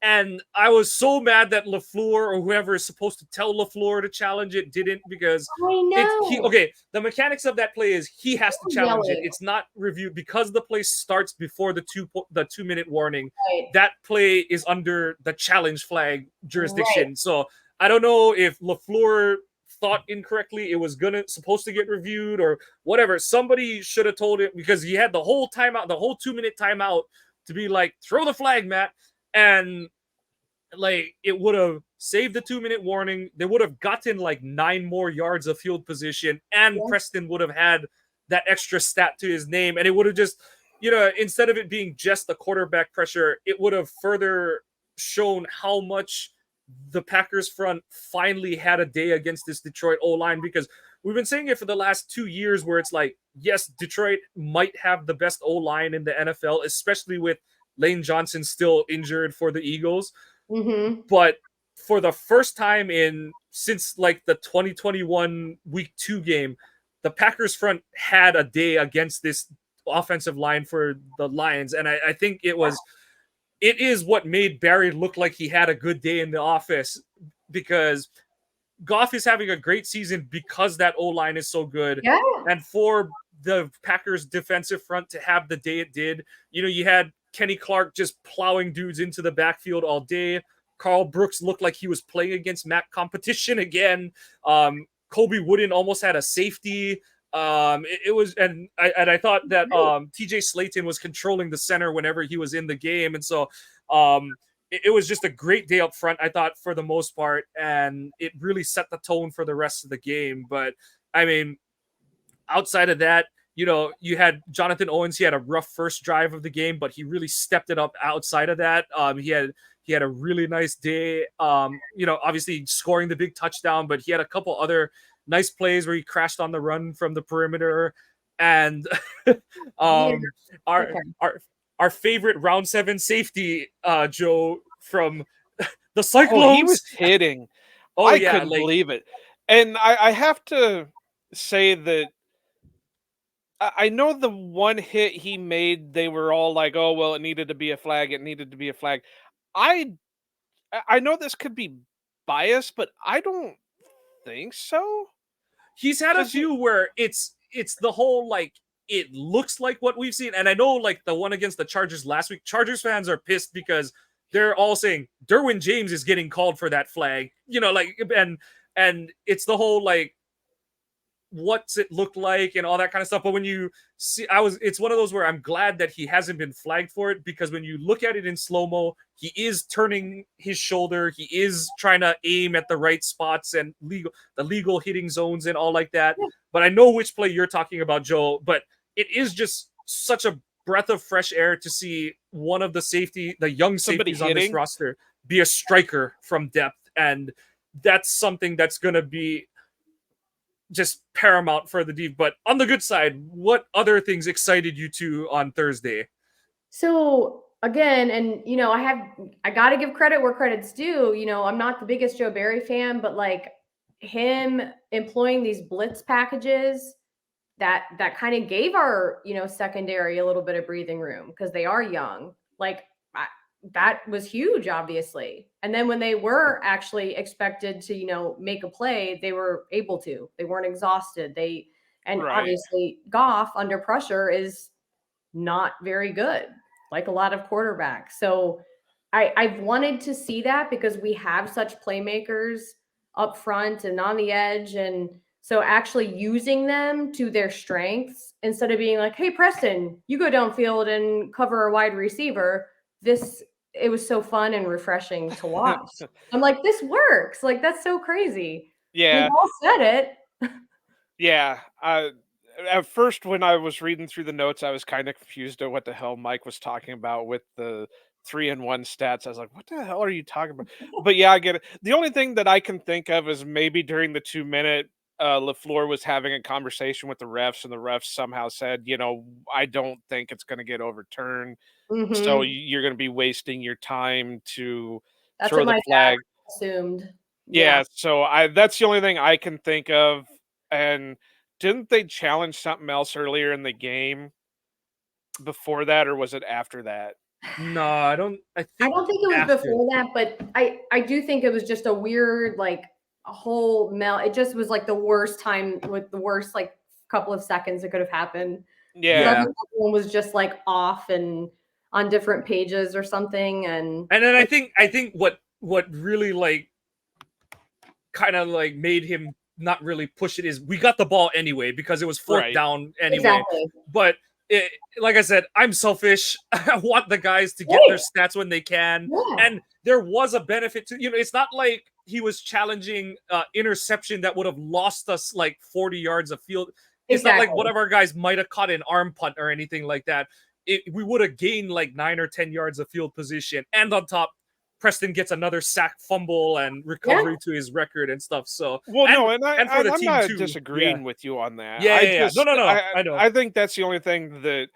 And I was so mad that LaFleur or whoever is supposed to tell LaFleur to challenge it didn't, because the mechanics of that play is he has to challenge it. It's not reviewed because the play starts before the 2-minute warning. That play is under the challenge flag jurisdiction. So I don't know if LaFleur thought incorrectly it was supposed to get reviewed or whatever. Somebody should have told him, because he had the whole timeout, the whole 2-minute timeout, to be like, throw the flag, Matt. And like, it would have saved the 2-minute warning. They would have gotten like 9 more yards of field position, and Preston would have had that extra stat to his name. And it would have just, instead of it being just the quarterback pressure, it would have further shown how much the Packers front finally had a day against this Detroit O-line, because we've been saying it for the last 2 years where it's like, yes, Detroit might have the best O-line in the NFL, especially with Lane Johnson still injured for the Eagles. But for the first time since like the 2021 week 2 game, the Packers front had a day against this offensive line for the Lions. And I think it is what made Barry look like he had a good day in the office, because Goff is having a great season because that O-line is so good. And for the Packers defensive front to have the day it did, you had Kenny Clark just plowing dudes into the backfield all day. Carl Brooks looked like he was playing against MAC competition again. Kobe Wooden almost had a safety. I thought that TJ Slayton was controlling the center whenever he was in the game. And so it was just a great day up front, I thought, for the most part. And it really set the tone for the rest of the game. But I mean, outside of that, you had Jonathan Owens. He had a rough first drive of the game, but he really stepped it up outside of that. He had a really nice day, obviously scoring the big touchdown, but he had a couple other nice plays where he crashed on the run from the perimeter. And our favorite round 7 safety, Joe, from the Cyclones. Oh, he was hitting. I couldn't believe it. And I have to say that I know the one hit he made, they were all like, oh, well, it needed to be a flag. It needed to be a flag. I know this could be biased, but I don't think so. He's had a few where it's the whole, like, it looks like what we've seen. And I know, like, the one against the Chargers last week, Chargers fans are pissed because they're all saying Derwin James is getting called for that flag, and it's the whole, like, what's it look like and all that kind of stuff. But when you see, it's one of those where I'm glad that he hasn't been flagged for it, because when you look at it in slow-mo, he is turning his shoulder, he is trying to aim at the right spots and the legal hitting zones and all like that. But I know which play you're talking about, Joe, but it is just such a breath of fresh air to see one of the young safeties on this roster be a striker from depth. And that's something that's going to be just paramount for the deep. But on the good side, what other things excited you two on Thursday? So again, and I got to give credit where credit's due. I'm not the biggest Joe Barry fan, but like, him employing these blitz packages that kind of gave our, secondary a little bit of breathing room because they are young. Like that was huge, obviously. And then when they were actually expected to, make a play, they were able to. They weren't exhausted. And Right. obviously Goff under pressure is not very good, like a lot of quarterbacks. So I've wanted to see that because we have such playmakers up front and on the edge. And so actually using them to their strengths instead of being like, hey, Preston, you go downfield and cover a wide receiver. It was so fun and refreshing to watch. I'm like, this works. Like, that's so crazy. Yeah. We've all said it. Yeah. At first, when I was reading through the notes, I was kind of confused at what the hell Mike was talking about with the 3-1 stats. I was like, what the hell are you talking about? But yeah, I get it. The only thing that I can think of is maybe during the 2-minute, LaFleur was having a conversation with the refs, and the refs somehow said, I don't think it's going to get overturned. So you're going to be wasting your time to That's throw what the my flag. dad assumed. Yeah, so that's the only thing I can think of. And didn't they challenge something else earlier in the game before that, or was it after that? No, I don't think it was after. before that, but I do think it was just a weird, like, a whole it just was like the worst time with the worst, like, couple of seconds it could have happened. Yeah. Everyone was just like off and on different pages or something. And then I think what really like kind of like made him not really push it is we got the ball anyway because it was fourth down anyway. Exactly. But like I said, I'm selfish. I want the guys to get their stats when they can. Yeah. And there was a benefit to, it's not like he was challenging interception that would have lost us like 40 yards of field. It's not like one of our guys might have caught an arm punt or anything like that. We would have gained like 9 or 10 yards of field position. And on top, Preston gets another sack, fumble, and recovery to his record and stuff. So, I'm team not too. disagreeing with you on that. Yeah. No. I know. I think that's the only thing that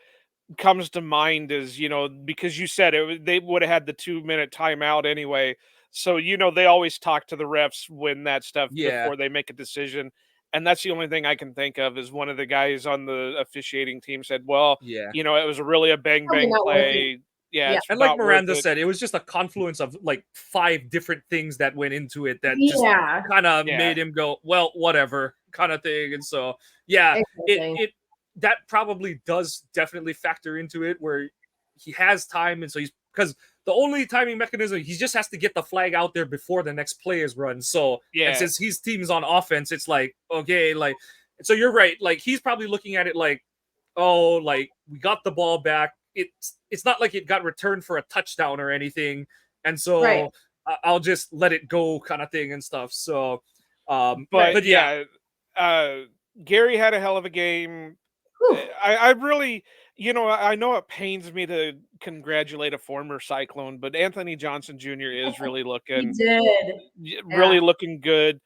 comes to mind is, because you said they would have had the 2-minute timeout anyway. So, they always talk to the refs when that stuff before they make a decision. And that's the only thing I can think of is one of the guys on the officiating team said, well, it was really a bang play. Yeah. And like Miranda said, it was just a confluence of like 5 different things that went into it that just kind of made him go, well, whatever kind of thing. And so, it that probably does definitely factor into it where he has time. And so because the only timing mechanism, he just has to get the flag out there before the next play is run. So, and since his team's on offense, it's like, okay, like, so you're right. Like, he's probably looking at it like, oh, like, we got the ball back. It's not like it got returned for a touchdown or anything. And so I'll just let it go kind of thing and stuff. So, but yeah. Gary had a hell of a game. I really, I know it pains me to congratulate a former Cyclone, but Anthony Johnson Jr. is really looking, really looking good.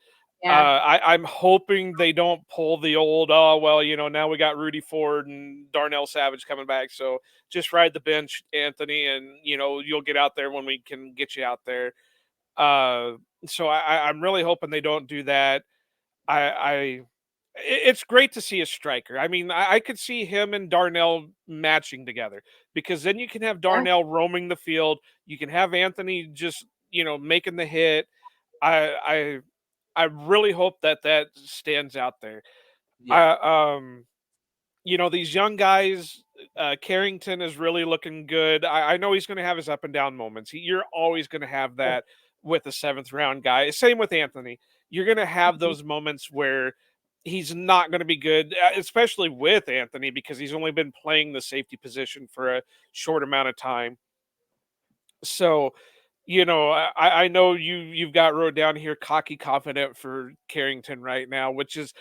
I'm hoping they don't pull the old, now we got Rudy Ford and Darnell Savage coming back. So just ride the bench, Anthony, and, you'll get out there when we can get you out there. So I'm really hoping they don't do that. It's great to see a striker. I mean, I could see him and Darnell matching together because then you can have Darnell roaming the field. You can have Anthony just, making the hit. I really hope that stands out there. These young guys, Carrington is really looking good. I know he's going to have his up and down moments. You're always going to have that with a 7th round guy. Same with Anthony. You're going to have those moments where he's not going to be good, especially with Anthony because he's only been playing the safety position for a short amount of time. So, I know you've got wrote down here cocky confident for Carrington right now, which is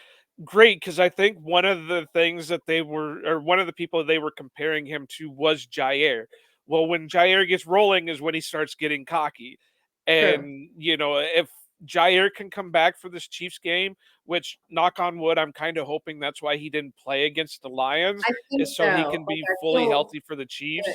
great because I think one of the things that one of the people they were comparing him to was Jair. Well, when Jair gets rolling is when he starts getting cocky. And, if Jair can come back for this Chiefs game, which knock on wood, I'm kind of hoping that's why he didn't play against the Lions, is so he can be fully healthy for the Chiefs.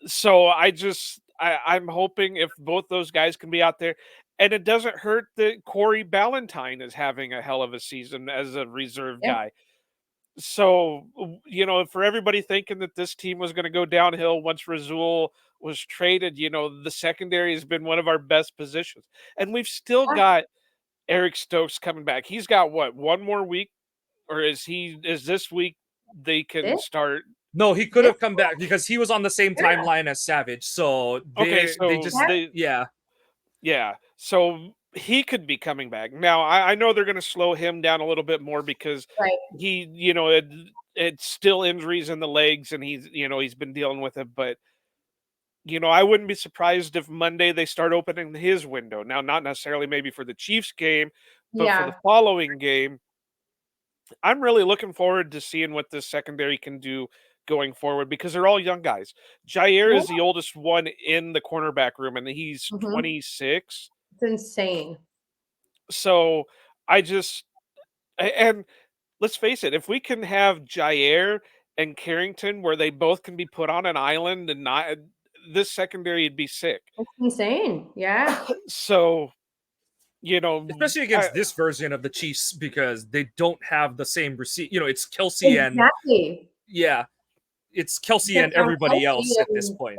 So I'm hoping if both those guys can be out there, And it doesn't hurt that Corey Ballantyne is having a hell of a season as a reserve Yeah. guy. So, for everybody thinking that this team was going to go downhill once Razul was traded, the secondary has been one of our best positions. And we've still Yeah. got Eric Stokes coming back. He's got what, one more week? Or is this week they can This? start? No, he could This have come back because he was on the same Yeah. timeline as Savage. So Okay, they so just yeah. So he could be coming back. Now, I know they're going to slow him down a little bit more because right. he, it's still injuries in the legs and he's been dealing with it. But, I wouldn't be surprised if Monday they start opening his window. Now, not necessarily maybe for the Chiefs game, but for the Yeah. following game. I'm really looking forward to seeing what this secondary can do going forward because they're all young guys. Jair is the oldest one in the cornerback room, and he's 26. It's insane. So and let's face it, if we can have Jair and Carrington where they both can be put on an island and not this secondary would be sick. It's insane. Yeah. So, especially against this version of the Chiefs because they don't have the same receipt. It's Kelsey exactly. it's Kelsey and everybody else at this point.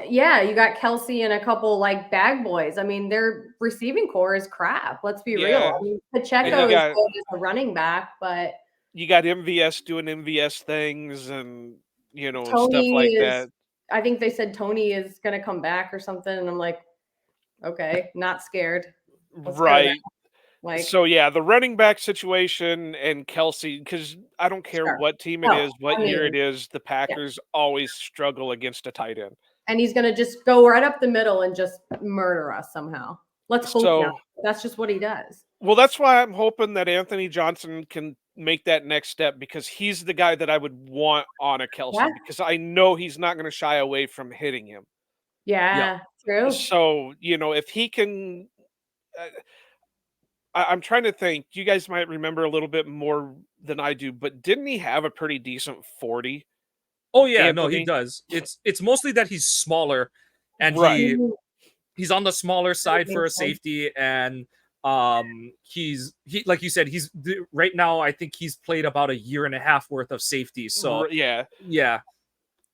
Yeah, you got Kelsey and a couple like bag boys. I mean, their receiving core is crap. Let's be real. I mean, Pacheco is good as a running back, but you got MVS doing MVS things and Tony stuff like that. I think they said Tony is going to come back or something, and I'm like, okay, not scared. Right. So yeah, the running back situation and Kelsey, because I don't care what team it is, what year it is, the Packers always struggle against a tight end. And he's going to just go right up the middle and just murder us somehow. Let's hope not. That's just what he does. Well, that's why I'm hoping that Anthony Johnson can make that next step because he's the guy that I would want on a Kelsey because I know he's not going to shy away from hitting him. Yeah, true. So, if he can I'm trying to think. You guys might remember a little bit more than I do, but didn't he have a pretty decent 40? Oh yeah, Anthony? No, he does. It's mostly that he's smaller, and he's on the smaller side for a safety, and he like you said, he's right now. I think he's played about a year and a half worth of safety. So yeah.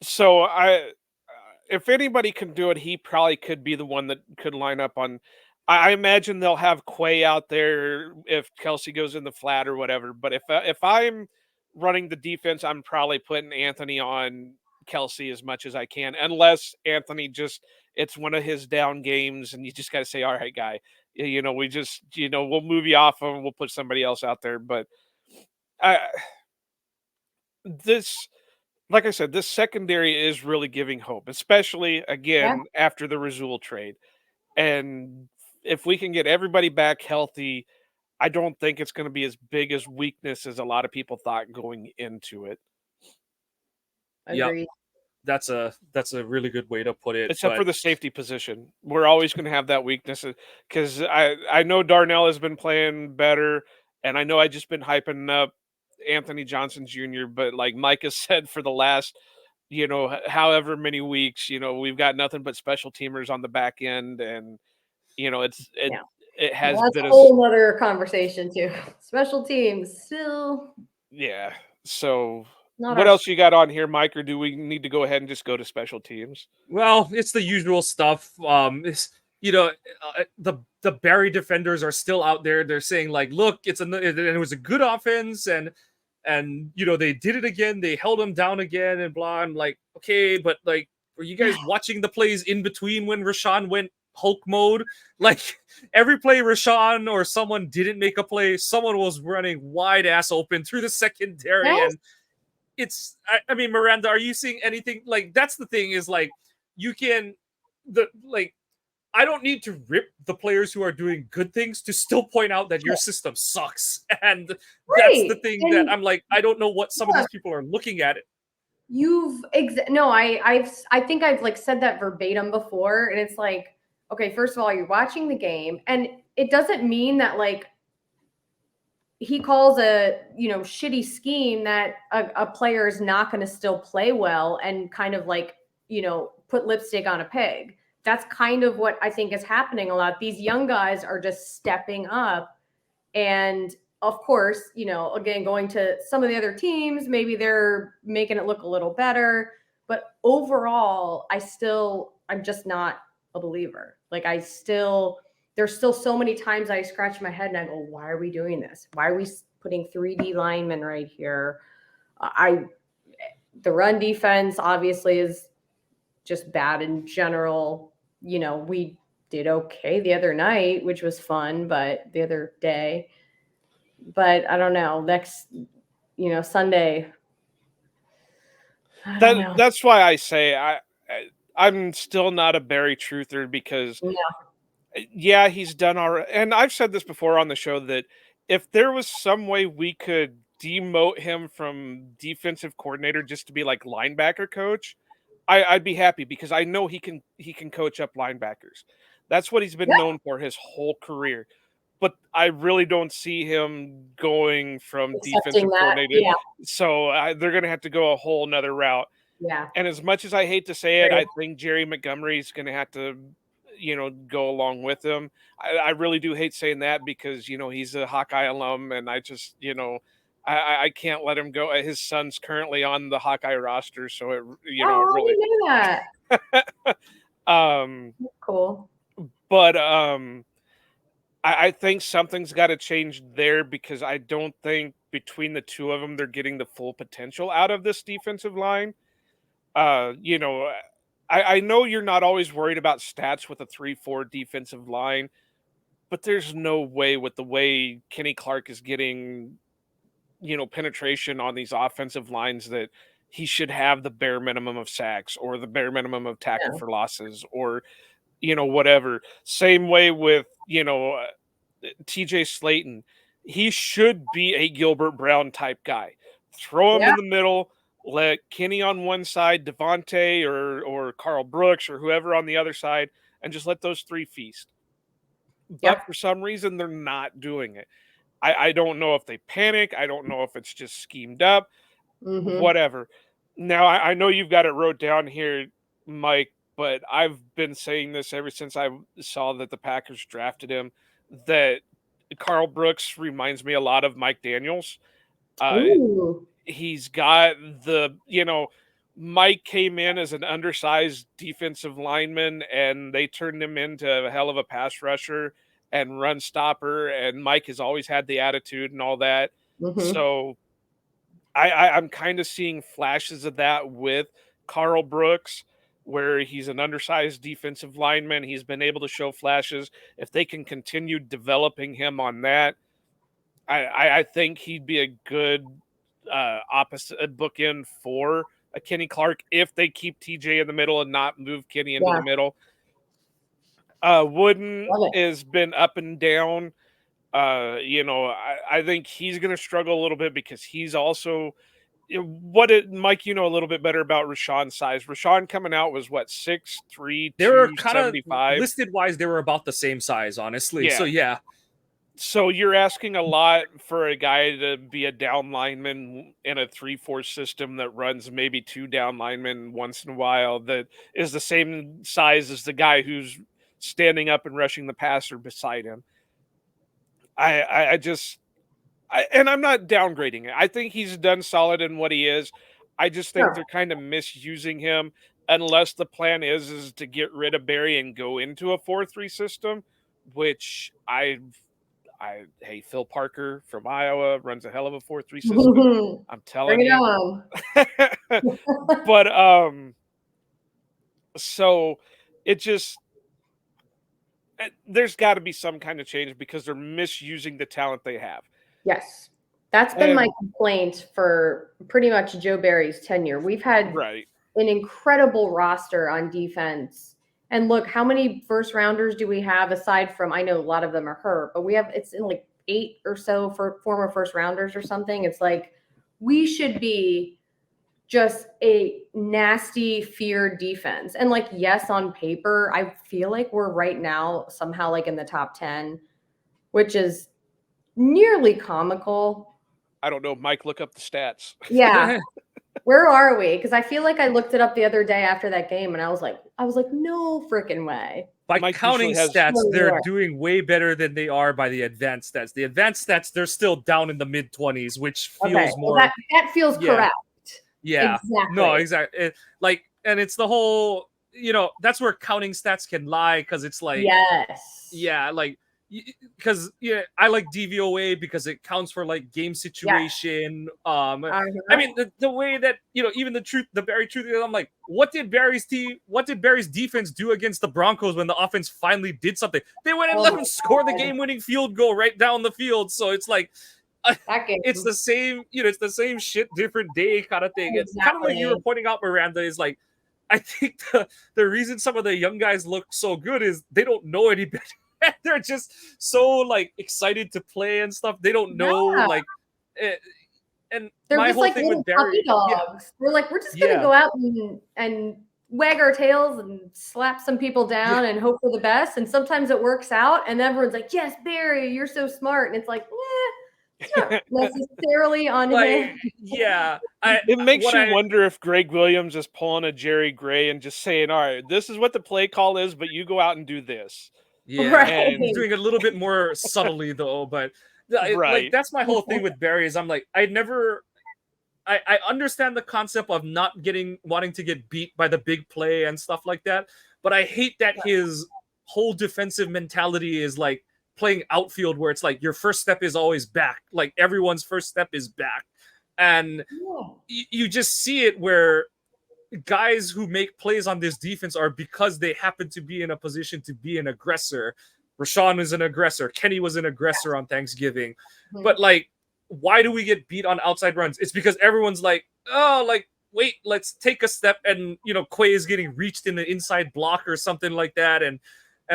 So if anybody can do it, he probably could be the one that could line up on. I imagine they'll have Quay out there if Kelsey goes in the flat or whatever. But if I'm running the defense, I'm probably putting Anthony on Kelsey as much as I can, unless Anthony it's one of his down games and you just got to say, all right, guy, we just, we'll move you off and we'll put somebody else out there. But like I said, this secondary is really giving hope, especially again after the Razul trade. And if we can get everybody back healthy, I don't think it's going to be as big as weakness as a lot of people thought going into it. Agreed. That's a really good way to put it. Except for the safety position. We're always going to have that weakness because I know Darnell has been playing better, and I know I've just been hyping up Anthony Johnson Jr., but like Mike has said for the last, however many weeks, we've got nothing but special teamers on the back end, and it has been a whole other conversation too. Special teams still. Yeah. So what else you got on here, Mike, or do we need to go ahead and just go to special teams? Well, it's the usual stuff. The Barry defenders are still out there. They're saying like, look, it was a good offense, and they did it again. They held them down again, and blah. I'm like, okay, but like, were you guys watching the plays in between when Rashawn went Hulk mode? Like every play Rashawn or someone didn't make a play, someone was running wide ass open through the secondary, and it's I mean, Miranda, are you seeing anything? Like that's the thing is like I don't need to rip the players who are doing good things to still point out that your system sucks, and that's the thing that I'm like, I don't know what some of these people are looking at it. I think I've like said that verbatim before, and it's like, okay, first of all, you're watching the game, and it doesn't mean that like he calls a shitty scheme that a player is not going to still play well and kind of like put lipstick on a pig. that's kind of what I think is happening a lot. These young guys are just stepping up. And of course, you know, again, going to some of the other teams, maybe they're making it look a little better. But overall, I'm just not a believer. Like there's still so many times I scratch my head and I go, why are we doing this? Why are we putting 3D linemen right here? The run defense obviously is just bad in general. You know, we did okay the other night, which was fun, but the other day. But I don't know. Next, you know, Sunday. That's why I say I'm still not a Barry truther, because yeah, he's done all right. And I've said this before on the show that if there was some way we could demote him from defensive coordinator just to be like linebacker coach, I'd be happy, because I know he can coach up linebackers. That's what he's been known for his whole career. But I really don't see him going from defensive coordinator. Yeah. So they're going to have to go a whole nother route. Yeah. And as much as I hate to say it, I think Jerry Montgomery's going to have to, you know, go along with him. I really do hate saying that, because, you know, he's a Hawkeye alum, and I just, you know, I can't let him go. His son's currently on the Hawkeye roster, so it, you know, it really. I knew that. Cool. But I think something's got to change there, because I don't think between the two of them they're getting the full potential out of this defensive line. You know, I know you're not always worried about stats with a 3-4 defensive line, but there's no way, with the way Kenny Clark is getting, you know, penetration on these offensive lines, that he should have the bare minimum of sacks or the bare minimum of tackle for losses, or, you know, whatever. Same way with, you know, TJ Slayton. He should be a Gilbert Brown type guy. Throw him in the middle, let Kenny on one side, Devontae or Carl Brooks or whoever on the other side, and just let those three feast. But for some reason, they're not doing it. I don't know if they panic. I don't know if it's just schemed up. Whatever. Now, I know you've got it wrote down here, Mike, but I've been saying this ever since I saw that the Packers drafted him, that Carl Brooks reminds me a lot of Mike Daniels. He's got the, you know, Mike came in as an undersized defensive lineman, and they turned him into a hell of a pass rusher and run stopper, and Mike has always had the attitude and all that. So I'm kind of seeing flashes of that with Carl Brooks, where he's an undersized defensive lineman. He's been able to show flashes. If they can continue developing him on that, I think he'd be a good opposite bookend for a Kenny Clark, if they keep TJ in the middle and not move Kenny into the middle. Wooden has been up and down. You know, I think he's going to struggle a little bit, because he's also Mike, you know a little bit better about Rashawn's size. Rashawn coming out was what, 6'3", They were kind of 275. listed wise, they were about the same size, honestly. So yeah. So you're asking a lot for a guy to be a down lineman in a 3-4 system that runs maybe 2 down linemen once in a while, that is the same size as the guy who's standing up and rushing the passer beside him. I just, and I'm not downgrading it. I think he's done solid in what he is. I just think they're kind of misusing him, unless the plan is to get rid of Barry and go into a 4-3 system, which hey, Phil Parker from Iowa runs a hell of a 4-3 system. I'm telling you. But so it just, there's got to be some kind of change, because they're misusing the talent they have. Yes. That's been my complaint for pretty much Joe Barry's tenure. We've had an incredible roster on defense. And look, how many first rounders do we have, aside from, I know a lot of them are hurt, but it's in like 8 or so for former first rounders or something. It's like, we should be just a nasty, feared defense. And like, yes, on paper, I feel like we're right now somehow like in the top 10, which is nearly comical. I don't know, Mike, look up the stats. Yeah. Where are we? Because I feel like I looked it up the other day after that game, and I was like, no freaking way. By Mike counting usually has- stats, Oh, they're Lord. doing way better than they are by the advanced stats. The advanced stats, they're still down in the mid-20s, which feels Okay, more. well, that feels Yeah. correct. Yeah. Exactly. No, exactly. And it's the whole, that's where counting stats can lie, because it's like, Yes. yeah, like, because I like DVOA because it counts for like game situation. I mean, the way that even the very truth is, I'm like, what did Barry's defense do against the Broncos when the offense finally did something? They went and let him score the game-winning field goal right down the field. So it's like, that game. it's the same, it's the same shit, different day kind of thing. It's kind of like you were pointing out, Miranda, is like, I think the reason some of the young guys look so good is they don't know any better. They're just so like excited to play and stuff. They don't know like, and they're my just whole like thing little with Barry, puppy dogs. We're like, we're just gonna go out and wag our tails and slap some people down and hope for the best. And sometimes it works out, and everyone's like, "Yes, Barry, you're so smart." And it's like, it's not necessarily on him. Yeah, it makes you wonder if Greg Williams is pulling a Jerry Gray and just saying, "All right, this is what the play call is, but you go out and do this." Yeah, right. He's doing it a little bit more subtly though, but like that's my whole thing with Barry is I'm like, I understand the concept of not wanting to get beat by the big play and stuff like that, but I hate that his whole defensive mentality is like playing outfield, where it's like your first step is always back, like everyone's first step is back, and you just see it where guys who make plays on this defense are because they happen to be in a position to be an aggressor. Rashawn was an aggressor. Kenny was an aggressor on Thanksgiving. But like, why do we get beat on outside runs? It's because everyone's like, oh, like, wait, let's take a step. And, Quay is getting reached in the inside block or something like that. And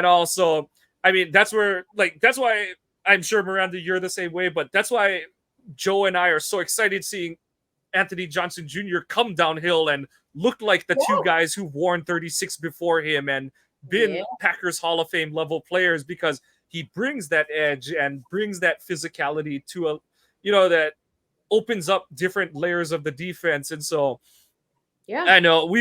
also, I mean, that's why I'm sure, Miranda, you're the same way, but that's why Joe and I are so excited seeing Anthony Johnson Jr. come downhill and look like the two guys who've worn 36 before him and been Packers Hall of Fame level players, because he brings that edge and brings that physicality to that opens up different layers of the defense. And so I know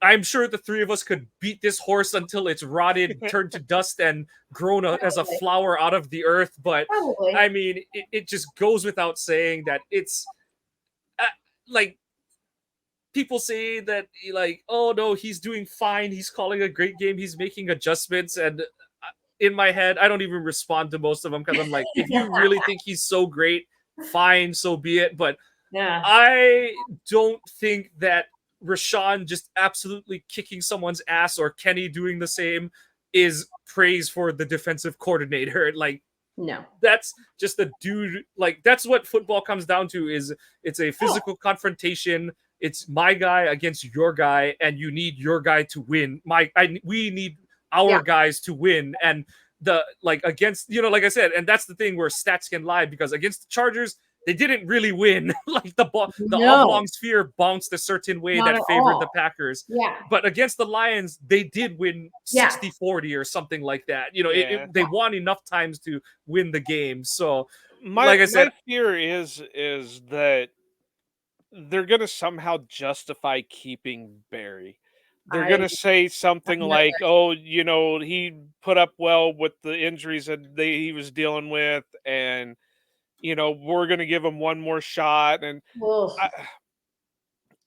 I'm sure the three of us could beat this horse until it's rotted, turned to dust, and grown as a flower out of the earth. But I mean, it just goes without saying that it's like, people say that like, oh no, he's doing fine, he's calling a great game, he's making adjustments, and in my head I don't even respond to most of them, because I'm like, if you really think he's so great, fine, so be it. But I don't think that Rashawn just absolutely kicking someone's ass or Kenny doing the same is praise for the defensive coordinator. Like, no, that's just a dude. Like, that's what football comes down to, is it's a physical confrontation. It's my guy against your guy, and you need your guy to win. We need our guys to win. And against, like I said, and that's the thing where stats can lie, because against the Chargers, they didn't really win. Like the oblong sphere bounced a certain way that favored the Packers. Yeah. But against the Lions, they did win 60-40 or something like that. They won enough times to win the game. So, like I said, my fear is that they're going to somehow justify keeping Barry. They're going to say something like, oh, he put up well with the injuries that he was dealing with, and we're going to give him one more shot. And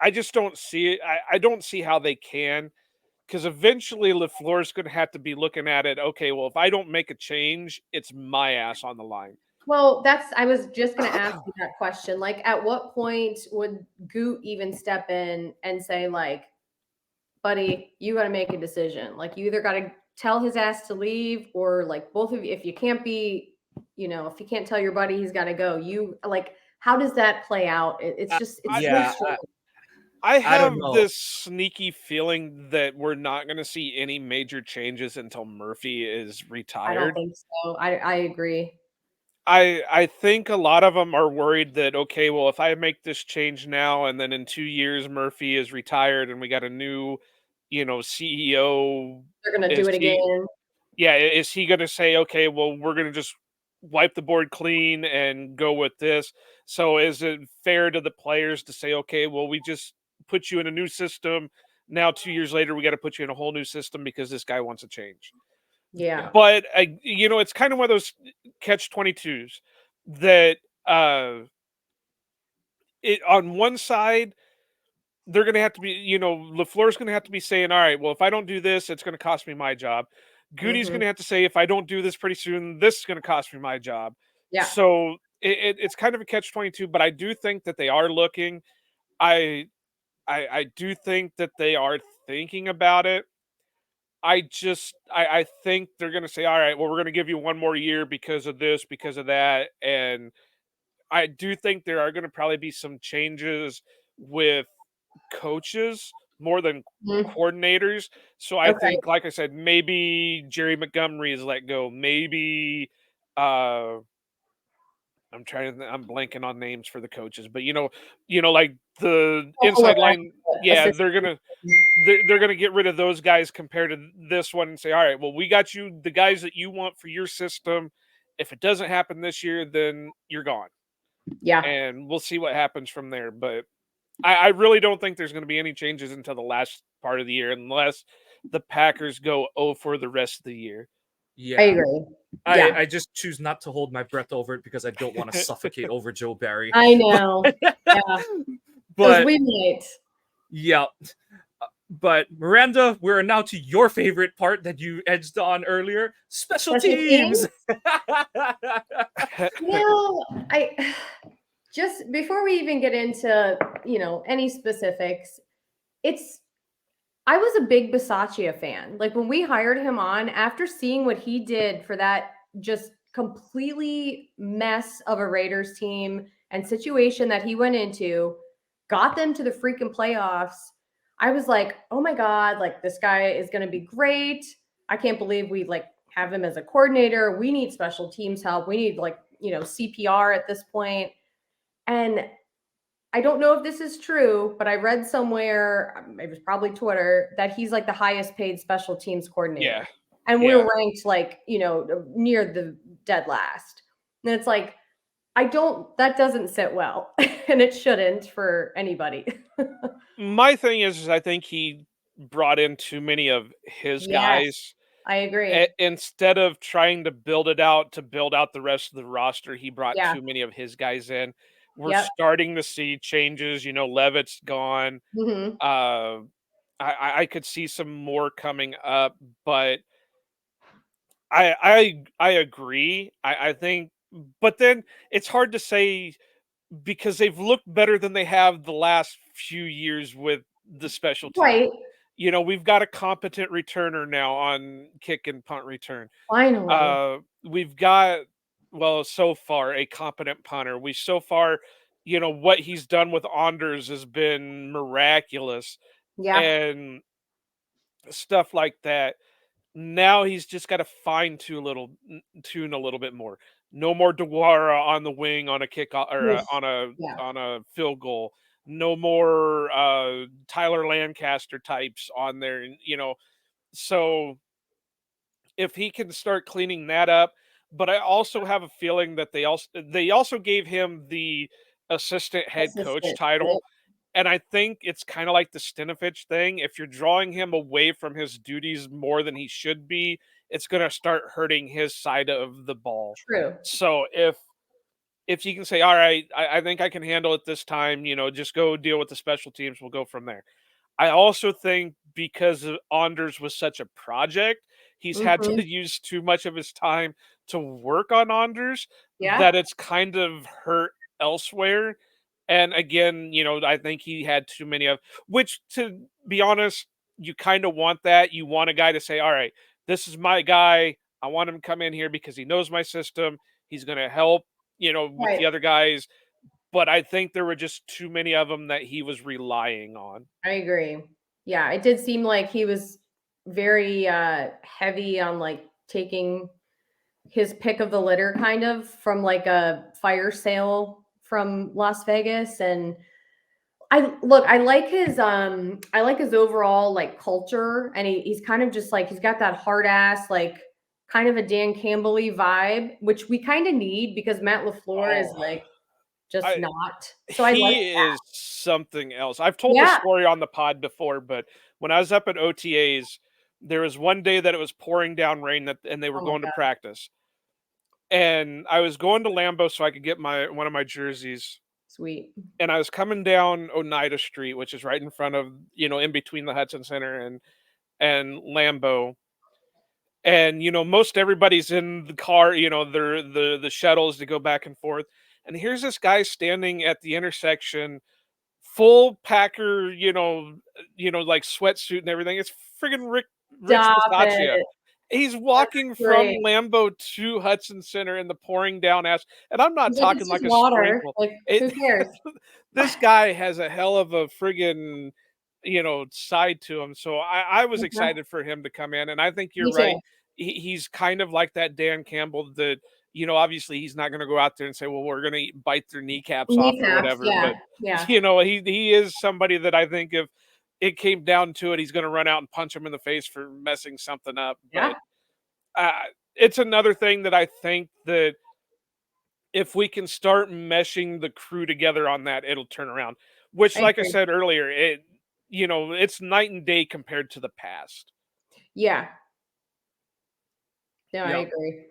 I just don't see it. I don't see how they can, because eventually LaFleur's going to have to be looking at it. Okay, well, if I don't make a change, it's my ass on the line. Well, I was just going to ask you that question. Like, at what point would Goot even step in and say, like, buddy, you got to make a decision. Like, you either got to tell his ass to leave, or like both of you, if you can't be, if you can't tell your buddy he's got to go, how does that play out? It's just, I have this sneaky feeling that we're not going to see any major changes until Murphy is retired. I don't think so. I agree. I think a lot of them are worried that, okay, well, if I make this change now and then in 2 years Murphy is retired and we got a new, CEO, they're going to do it again. Yeah, is he going to say, okay, well, we're going to just wipe the board clean and go with this? So is it fair to the players to say, okay, well, we just put you in a new system. Now 2 years later, we got to put you in a whole new system because this guy wants a change. Yeah. But it's kind of one of those catch-22s that it on one side they're going to have to be, LaFleur's going to have to be saying, all right, well, if I don't do this, it's going to cost me my job. Goody's going to have to say, if I don't do this pretty soon, this is going to cost me my job. Yeah. So it's kind of a catch-22, but I do think that they are looking. I do think that they are thinking about it. I think they're going to say, all right, well, we're going to give you one more year because of this, because of that. And I do think there are going to probably be some changes with coaches more than coordinators. So I think, like I said, maybe Jerry Montgomery is let go. Maybe I'm blanking on names for the coaches, but like the inside line, yeah, they're gonna get rid of those guys compared to this one and say, all right, well, we got you the guys that you want for your system. If it doesn't happen this year, then you're gone. Yeah. And we'll see what happens from there. But I really don't think there's going to be any changes until the last part of the year, unless the Packers go for the rest of the year. Yeah, I agree. I just choose not to hold my breath over it because I don't want to suffocate over Joe Barry. I know. Yeah. But we might. Yeah. But Miranda, we're now to your favorite part that you edged on earlier, special teams. I just before we even get into, any specifics, I was a big Bisaccia fan. Like when we hired him on, after seeing what he did for that just completely mess of a Raiders team and situation that he went into, got them to the freaking playoffs. I was like, oh my God, like this guy is going to be great. I can't believe we have him as a coordinator. We need special teams help. We need CPR at this point. And I don't know if this is true, but I read somewhere, it was probably Twitter, that he's like the highest paid special teams coordinator. Yeah. And we're ranked near the dead last. And it's like, that doesn't sit well. And it shouldn't for anybody. My thing is I think he brought in too many of his guys. I agree. Instead of trying to build out the rest of the roster, he brought too many of his guys in. We're starting to see changes. Levitt's gone. I could see some more coming up, but I agree. I think, but then it's hard to say because they've looked better than they have the last few years with the special team. Right. We've got a competent returner now on kick and punt return. Finally. We've got, so far, a competent punter. What he's done with Anders has been miraculous. Yeah. And stuff like that. Now he's just got to tune a little bit more. No more Dewara on the wing on a kick or on a field goal. No more Tyler Lancaster types on there, and so if he can start cleaning that up. But I also have a feeling that they also gave him the assistant head coach title. And I think it's kind of like the Stinovich thing. If you're drawing him away from his duties more than he should be, it's going to start hurting his side of the ball. True. So if you can say, all right, I think I can handle it this time, just go deal with the special teams. We'll go from there. I also think because Anders was such a project, he's had to use too much of his time to work on Anders that it's kind of hurt elsewhere. And again, I think he had too many which, to be honest, you kind of want that. You want a guy to say, all right, this is my guy. I want him to come in here because he knows my system. He's going to help, with the other guys. But I think there were just too many of them that he was relying on. I agree. Yeah, it did seem like he was very heavy on taking his pick of the litter kind of from a fire sale from Las Vegas. And I like his overall culture, and he's kind of just he's got that hard ass kind of a Dan Campbell-y vibe, which we kind of need because Matt LaFleur is just I not. So I like He that. is something else. I've told this Yeah. story on the pod before, but when I was up at OTAs, there was one day that it was pouring down rain and they were Oh my going to God. practice. And I was going to Lambeau so I could get one of my jerseys. Sweet. And I was coming down Oneida Street, which is right in front of, in between the Hudson Center and Lambeau. And most everybody's in the car, they're the shuttles to go back and forth. And here's this guy standing at the intersection, full Packer, like sweatsuit and everything. It's friggin' Rich Stop Bisaccia. it. He's walking from Great. Lambeau to Hudson Center in the pouring down ass, and I'm not He's like, talking it's like just a water. sprinkle. Like, who It cares? This guy has a hell of a friggin', side to him. So I was Uh-huh. excited for him to come in, and I think you're Me right. too. He's kind of like that Dan Campbell that, obviously he's not going to go out there and say, well, we're going to bite their kneecaps off or Kneecaps, whatever. yeah, But, yeah. he is somebody that I think if it came down to it, he's going to run out and punch him in the face for messing something up. Yeah. But it's another thing that I think that if we can start meshing the crew together on that, it'll turn around. Which, I like I agree. said earlier, it's night and day compared to the past. Yeah. No, I Yep. agree.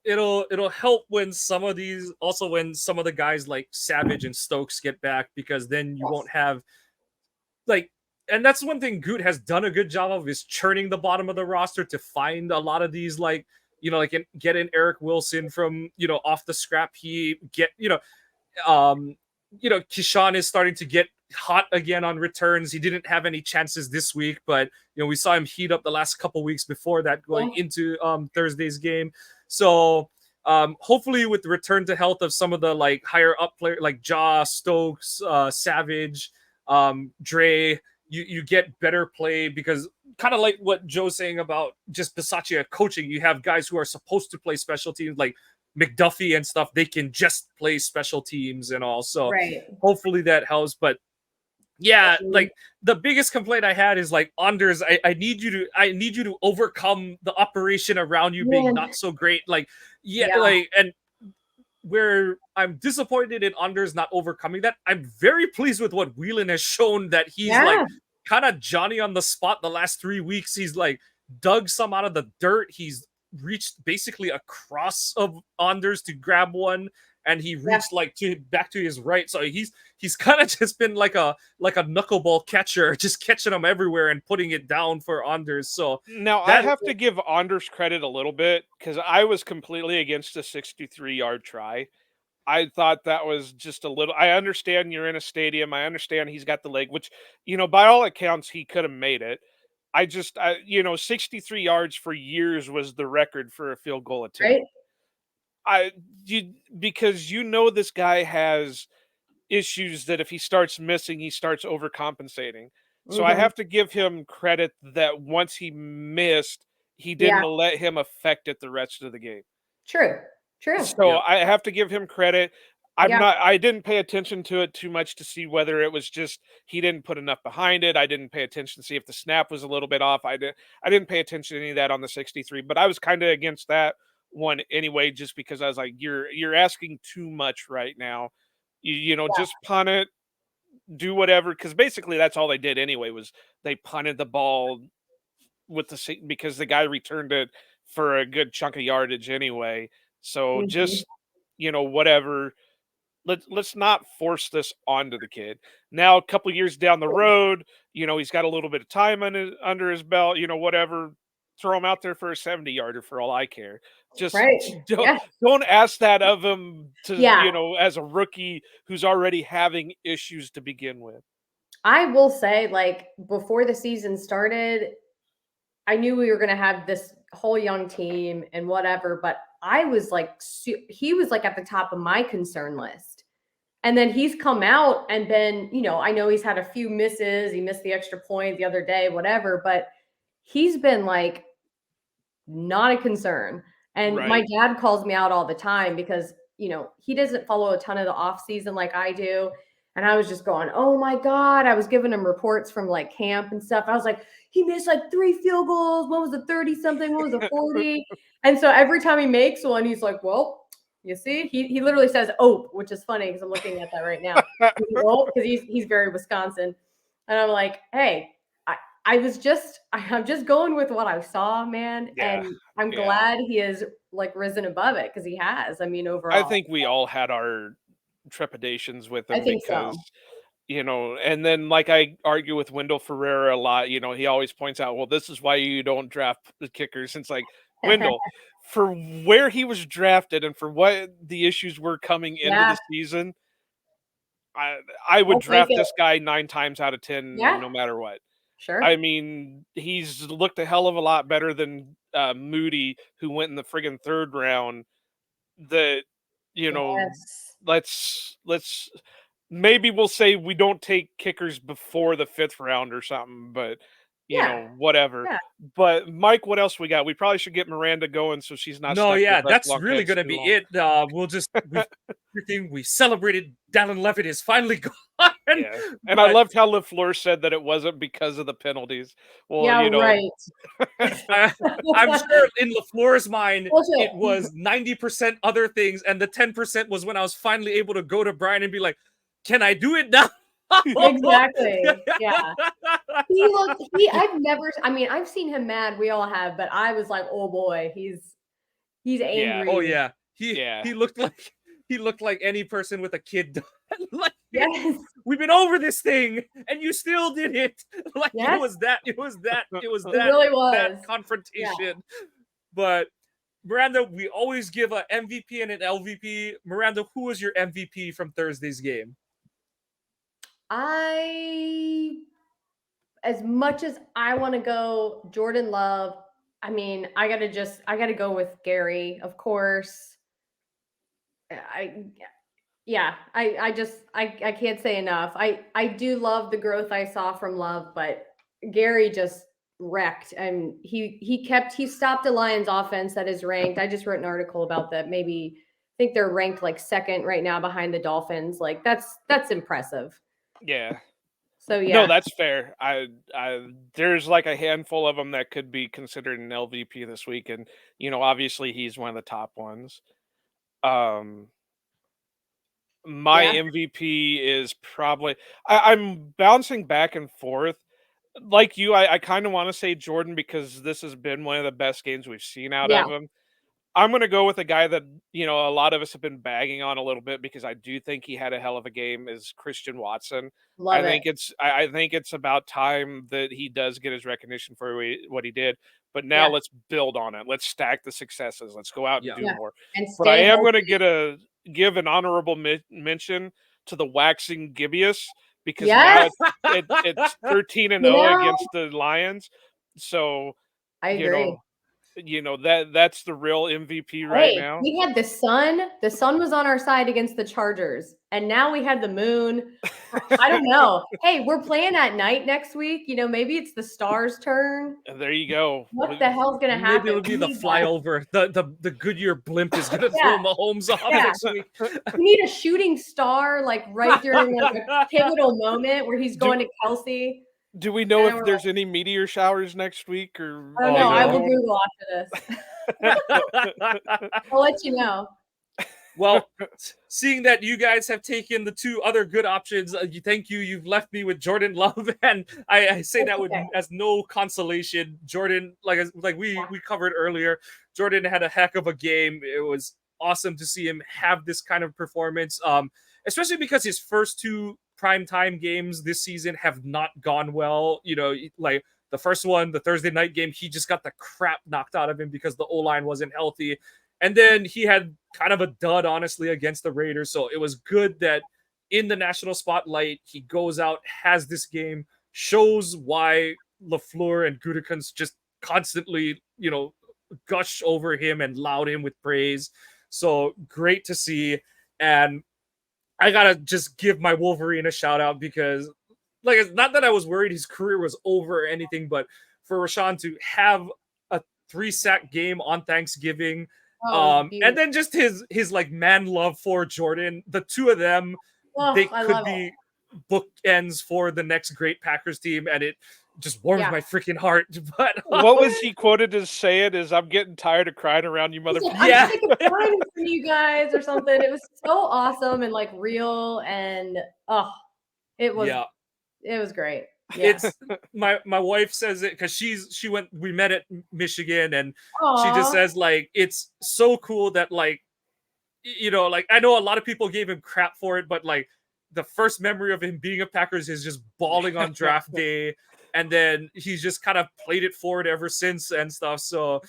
It'll help when some of the guys like Savage and Stokes get back, because then you won't have like, and that's one thing Goot has done a good job of, is churning the bottom of the roster to find a lot of these, like, get in Eric Wilson from, off the scrap heap, Kishan is starting to get hot again on returns. He didn't have any chances this week, but we saw him heat up the last couple weeks before that, going into Thursday's game. So hopefully with the return to health of some of the like higher up players like Ja, Stokes, Savage, Dre, you get better play, because kind of like what Joe's saying about just Bisaccia coaching, you have guys who are supposed to play special teams like McDuffie and stuff. They can just play special teams and all. So Right. hopefully that helps. But yeah, like the biggest complaint I had is like, Anders, I need you to overcome the operation around you being not so great. Like, Yeah. like, and where I'm disappointed in Anders not overcoming that, I'm very pleased with what Whelan has shown, that he's like kind of Johnny on the spot the last 3 weeks. He's like dug some out of the dirt. He's reached basically across of Anders to grab one, and he reached back to his right. So he's kind of just been like a knuckleball catcher, just catching them everywhere and putting it down for Anders. So now I have to give Anders credit a little bit, because I was completely against a 63-yard try. I thought that was just a little. I understand you're in a stadium. I understand he's got the leg, which, by all accounts, he could have made it. 63 yards for years was the record for a field goal attempt. Right. Because this guy has issues that if he starts missing, he starts overcompensating. So I have to give him credit that once he missed, he didn't let him affect it the rest of the game. True. So I have to give him credit. I didn't pay attention to it too much to see whether it was just he didn't put enough behind it. I didn't pay attention to see if the snap was a little bit off. I didn't pay attention to any of that on the 63, but I was kind of against that one anyway, just because I was like, you're asking too much right now. Just punt it, do whatever, because basically that's all they did anyway, was they punted the ball because the guy returned it for a good chunk of yardage anyway. So just whatever. Let's not force this onto the kid. Now, a couple years down the road, he's got a little bit of time under his belt, whatever. Throw him out there for a 70-yarder for all I care. Just don't ask that of him as a rookie who's already having issues to begin with. I will say, like, before the season started, I knew we were going to have this whole young team and whatever, but I was like, he was like at the top of my concern list. And then he's come out and been, I know he's had a few misses. He missed the extra point the other day, whatever, but he's been like not a concern. And my dad calls me out all the time because, he doesn't follow a ton of the off season like I do. And I was just going, oh my God. I was giving him reports from like camp and stuff. I was like, he missed like 3 field goals. One was a 30 something, one was a 40. And so every time he makes one, he's like, well, You see, he literally says "ope," which is funny because I'm looking at that right now. Because he's very Wisconsin, and I'm like, hey, I'm just going with what I saw, man, and I'm glad he has like risen above it because he has. I mean, overall, I think we all had our trepidations with him I think because so. and then like I argue with Wendell Ferreira a lot, he always points out, well, this is why you don't draft the kickers. It's like, Wendell, for where he was drafted and for what the issues were coming into the season, I would draft this guy 9 times out of 10, no matter what. Sure. I mean, he's looked a hell of a lot better than Moody, who went in the friggin' 3rd round. That let's maybe we'll say we don't take kickers before the 5th round or something, but whatever. Yeah. But Mike, what else we got? We probably should get Miranda going so she's not. No, stuck yeah, with us that's long really pants gonna too be long. it. We'll just we celebrated. Dallin Levitt is finally gone. Yeah, and I loved how LaFleur said that it wasn't because of the penalties. Well, right. I'm sure in LaFleur's mind, it was 90% other things, and the 10% was when I was finally able to go to Brian and be like, "Can I do it now?" Exactly. Yeah. I've seen him mad. We all have, but I was like, oh boy, he's angry. Yeah. Oh yeah. He looked like any person with a kid. Like, yes. We've been over this thing, and you still did it. Like it was that really was. that confrontation. Yeah. But Miranda, we always give a MVP and an LVP. Miranda, who was your MVP from Thursday's game? As much as I want to go Jordan Love, I mean, I gotta go with Gary, of course. I can't say enough. I do love the growth I saw from Love, but Gary just wrecked, and he stopped the Lions offense that is ranked. I just wrote an article about that. Maybe I think they're ranked like 2nd right now behind the Dolphins. Like that's impressive. Yeah. So yeah. No, that's fair. I there's like a handful of them that could be considered an LVP this week, and obviously he's one of the top ones. My MVP is probably I'm bouncing back and forth. Like you, I kind of want to say Jordan because this has been one of the best games we've seen out of him. I'm going to go with a guy that, a lot of us have been bagging on a little bit because I do think he had a hell of a game, is Christian Watson. I think it's about time that he does get his recognition for what he did. But now let's build on it. Let's stack the successes. Let's go out and do more. But I am going to give an honorable mention to the waxing Gibbous because now it's 13-0 against the Lions. So I agree. That's the real MVP right now. We had the sun. The sun was on our side against the Chargers, and now we had the moon. I don't know. Hey, we're playing at night next week. Maybe it's the Stars' turn. There you go. What the hell's gonna happen? Maybe it'll be the flyover. The Goodyear blimp is gonna throw Mahomes off next week. We need a shooting star, like right during like a pivotal moment where he's going to Kelsey. Do we know if there's any meteor showers next week? Or I don't know. I will Google after this. I'll let you know. Well, seeing that you guys have taken the 2 other good options, thank you. You've left me with Jordan Love, and I say that as no consolation. Jordan, like we covered earlier, Jordan had a heck of a game. It was awesome to see him have this kind of performance, especially because his first 2 primetime games this season have not gone well. Like the first one, the Thursday night game, he just got the crap knocked out of him because the O-line wasn't healthy. And then he had kind of a dud, honestly, against the Raiders. So it was good that in the national spotlight, he goes out, has this game, shows why LaFleur and Gutekunst just constantly, gush over him and loud him with praise. So great to see. And I gotta just give my Wolverine a shout out because, like, it's not that I was worried his career was over or anything, but for Rashawn to have a 3-sack game on Thanksgiving, and then just his like man love for Jordan, the 2 of them, they could be bookends for the next great Packers team, and just warms my freaking heart. But what was he quoted as saying? Is I'm getting tired of crying around you, motherfuckers. I'm sick of crying for you guys or something. It was so awesome and like real, and it was great. Yeah. It's my wife says it because we met at Michigan, and Aww. she just says like it's so cool that like, you know, like I know a lot of people gave him crap for it, but like the first memory of him being a Packers is just bawling on draft day, and then he's just kind of played it forward ever since and stuff. So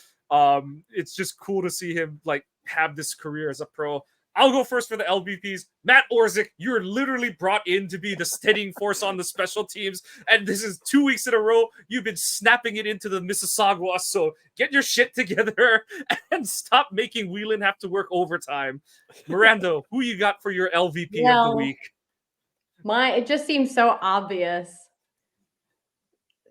it's just cool to see him like have this career as a pro. I'll go first for the LVPs. Matt Orzik, you're literally brought in to be the steadying force on the special teams, and this is 2 weeks in a row you've been snapping it into the Mississauga. So get your shit together and stop making Whelan have to work overtime. Miranda, who you got for your LVP of the week? It just seems so obvious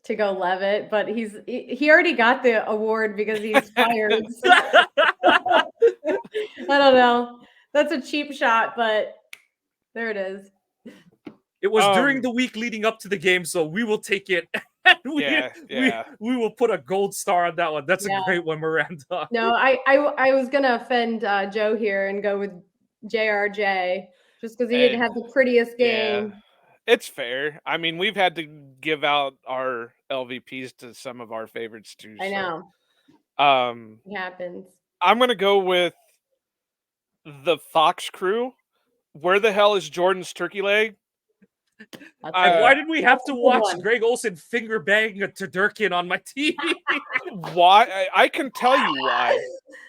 to go Levitt, but he already got the award because he's fired. So. I don't know. That's a cheap shot, but there it is. It was during the week leading up to the game, so we will take it. We will put a gold star on that one. That's a great one, Miranda. No, I was gonna offend Joe here and go with JRJ just because he didn't have the prettiest game. Yeah, it's fair. I mean, we've had to give out our LVPs to some of our favorites too. I know. It happens. I'm gonna go with the Fox crew. Where the hell is Jordan's turkey leg? Why did we have to watch Greg Olsen finger bang a Tedurkin on my TV? Why? I can tell you why.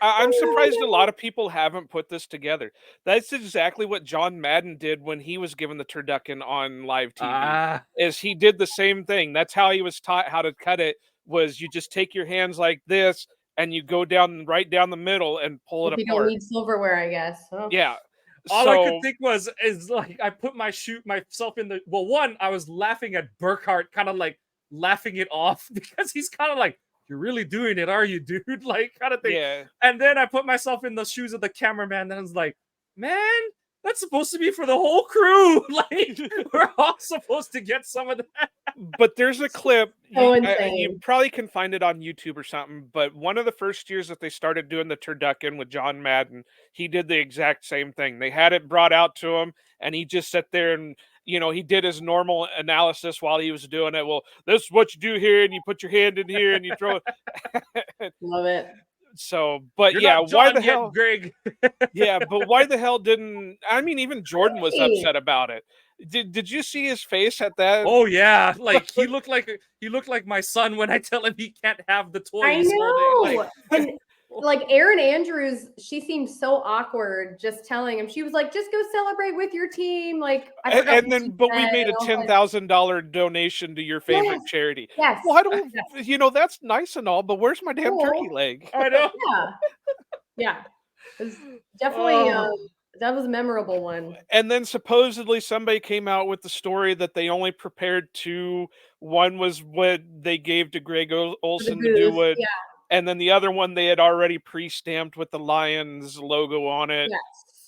I'm surprised a lot of people haven't put this together. That's exactly what John Madden did when he was given the turducken on live TV. Is he did the same thing. That's how he was taught how to cut it. Was you just take your hands like this and you go right down the middle and pull it apart. You don't need silverware, I guess. Oh. Yeah. All I could think is like I put myself in the one, I was laughing at Burkhart, kind of like laughing it off because he's kind of like, you're really doing it, are you, dude? Like kind of thing. Yeah. And then I put myself in the shoes of the cameraman, and I was like, man, that's supposed to be for the whole crew. Like we're all supposed to get some of that. But there's a clip. You probably can find it on YouTube or something. But one of the first years that they started doing the turducken with John Madden, he did the exact same thing. They had it brought out to him, and he just sat there and, you know, he did his normal analysis while he was doing it. Well, this is what you do here, and you put your hand in here, and you throw it. Love it. So, but You're yeah, why the yet, hell, Greg? Yeah, but why the hell didn't? I mean, even Jordan was upset about it. Did you see his face at that? Oh yeah, like he looked like my son when I tell him he can't have the toys. I know. And like Erin Andrews, she seemed so awkward just telling him. She was like, "Just go celebrate with your team." Like, but we made a $10,000 donation to your favorite charity. Yes. Well, I don't. You know, that's nice and all, but where's my damn turkey leg? I know. Yeah. It was definitely. That was a memorable one. And then supposedly somebody came out with the story that they only prepared two. One was what they gave to Greg Olsen to do it. Yeah. And then the other one they had already pre-stamped with the Lions logo on it. Yes.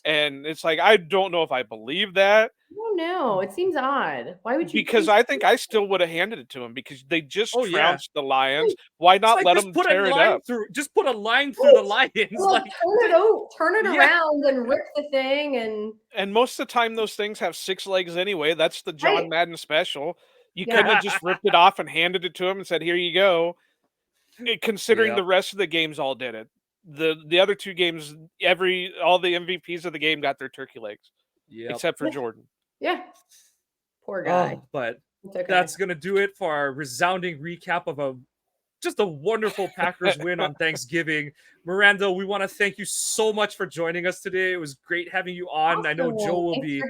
And it's like, I don't know if I believe that. Oh no, it seems odd. Why would you? Because I think I still would have handed it to him because they just trounced the Lions. Why not let them tear it up? Just put a line through the Lions. Well, like, turn it around and rip the thing. And most of the time those things have 6 legs anyway. That's the John Madden special. You couldn't have just ripped it off and handed it to him and said, here you go. Considering the rest of the games all did it. The other 2 games, all the MVPs of the game got their turkey legs. Except for Jordan. Yeah. Poor guy. But that's going to do it for our resounding recap of just a wonderful Packers win on Thanksgiving. Miranda, we want to thank you so much for joining us today. It was great having you on. Awesome. I know Joe will be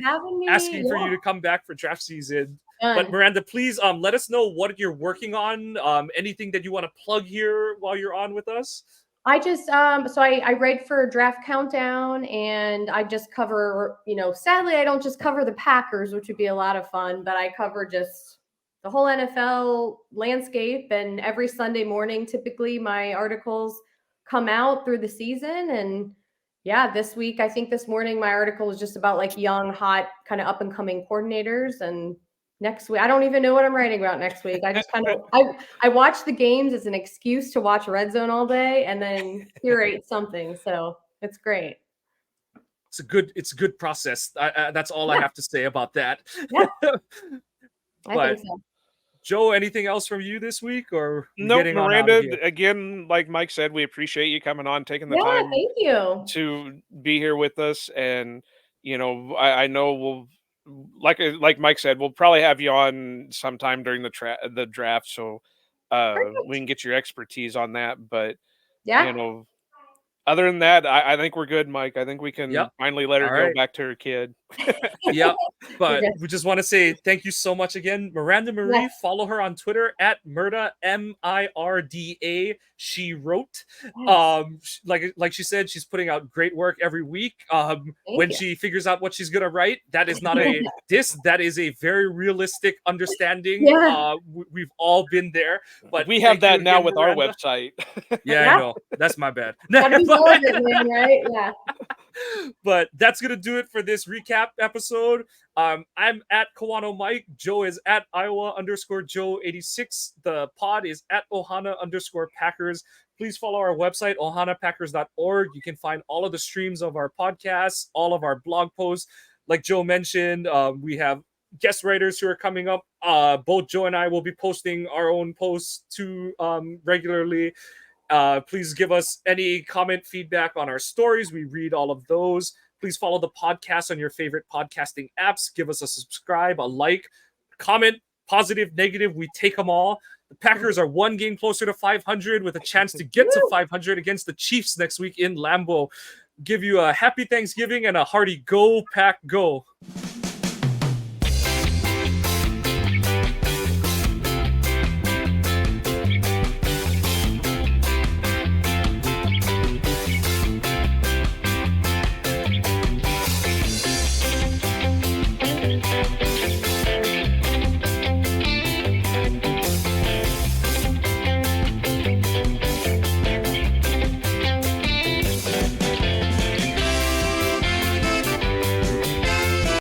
asking for you to come back for draft season. But Miranda, please let us know what you're working on. Anything that you want to plug here while you're on with us? I just so I write for Draft Countdown, and I just cover, sadly I don't just cover the Packers, which would be a lot of fun, but I cover just the whole NFL landscape. And every Sunday morning, typically my articles come out through the season. And this week, I think this morning my article was just about like young, hot, kind of up and coming coordinators. And next week. I don't even know what I'm writing about next week. I just kind of I watch the games as an excuse to watch Red Zone all day and then curate something. So it's great. It's a good process. That's all I have to say about that. Yeah. I But think so. Joe, anything else from you this week, or No, getting on out of Miranda, here? again, like Mike said, we appreciate you coming on, taking the Yeah, time thank you. to be here with us. And, you know, I know we'll, like Mike said, we'll probably have you on sometime during the draft. So we can get your expertise on that. But, Yeah. you know, other than that, I think we're good, Mike. I think we can Yep. finally let her All go right. back to her kid. Yep. But good. we just want to say thank you so much again, Miranda Marie. Yes. Follow her on Twitter at Mirda Mirda. She wrote. Yes. Like she said, she's putting out great work every week. Thank When you. she figures out what she's gonna write, that is not a diss. That is a very realistic understanding. Yeah. We've all been there. But We have thank you that now again, with Miranda. our website. Yeah, Yeah. I know. That's my bad. Gotta be relevant, man, right? Yeah. But that's gonna do it for this recap episode. I'm at Kawano Mike. Joe is at Iowa_Joe86. The pod is at Ohana_Packers. Please follow our website, ohanapackers.org. You can find all of the streams of our podcasts, all of our blog posts. Like Joe mentioned, we have guest writers who are coming up. Both Joe and I will be posting our own posts too regularly. Please give us any comment, feedback on our stories. We read all of those. Please follow the podcast on your favorite podcasting apps. Give us a subscribe, a like, comment, positive, negative. We take them all. The Packers are one game closer to 500 with a chance to get to 500 against the Chiefs next week in Lambeau. Give you a happy Thanksgiving and a hearty Go Pack Go.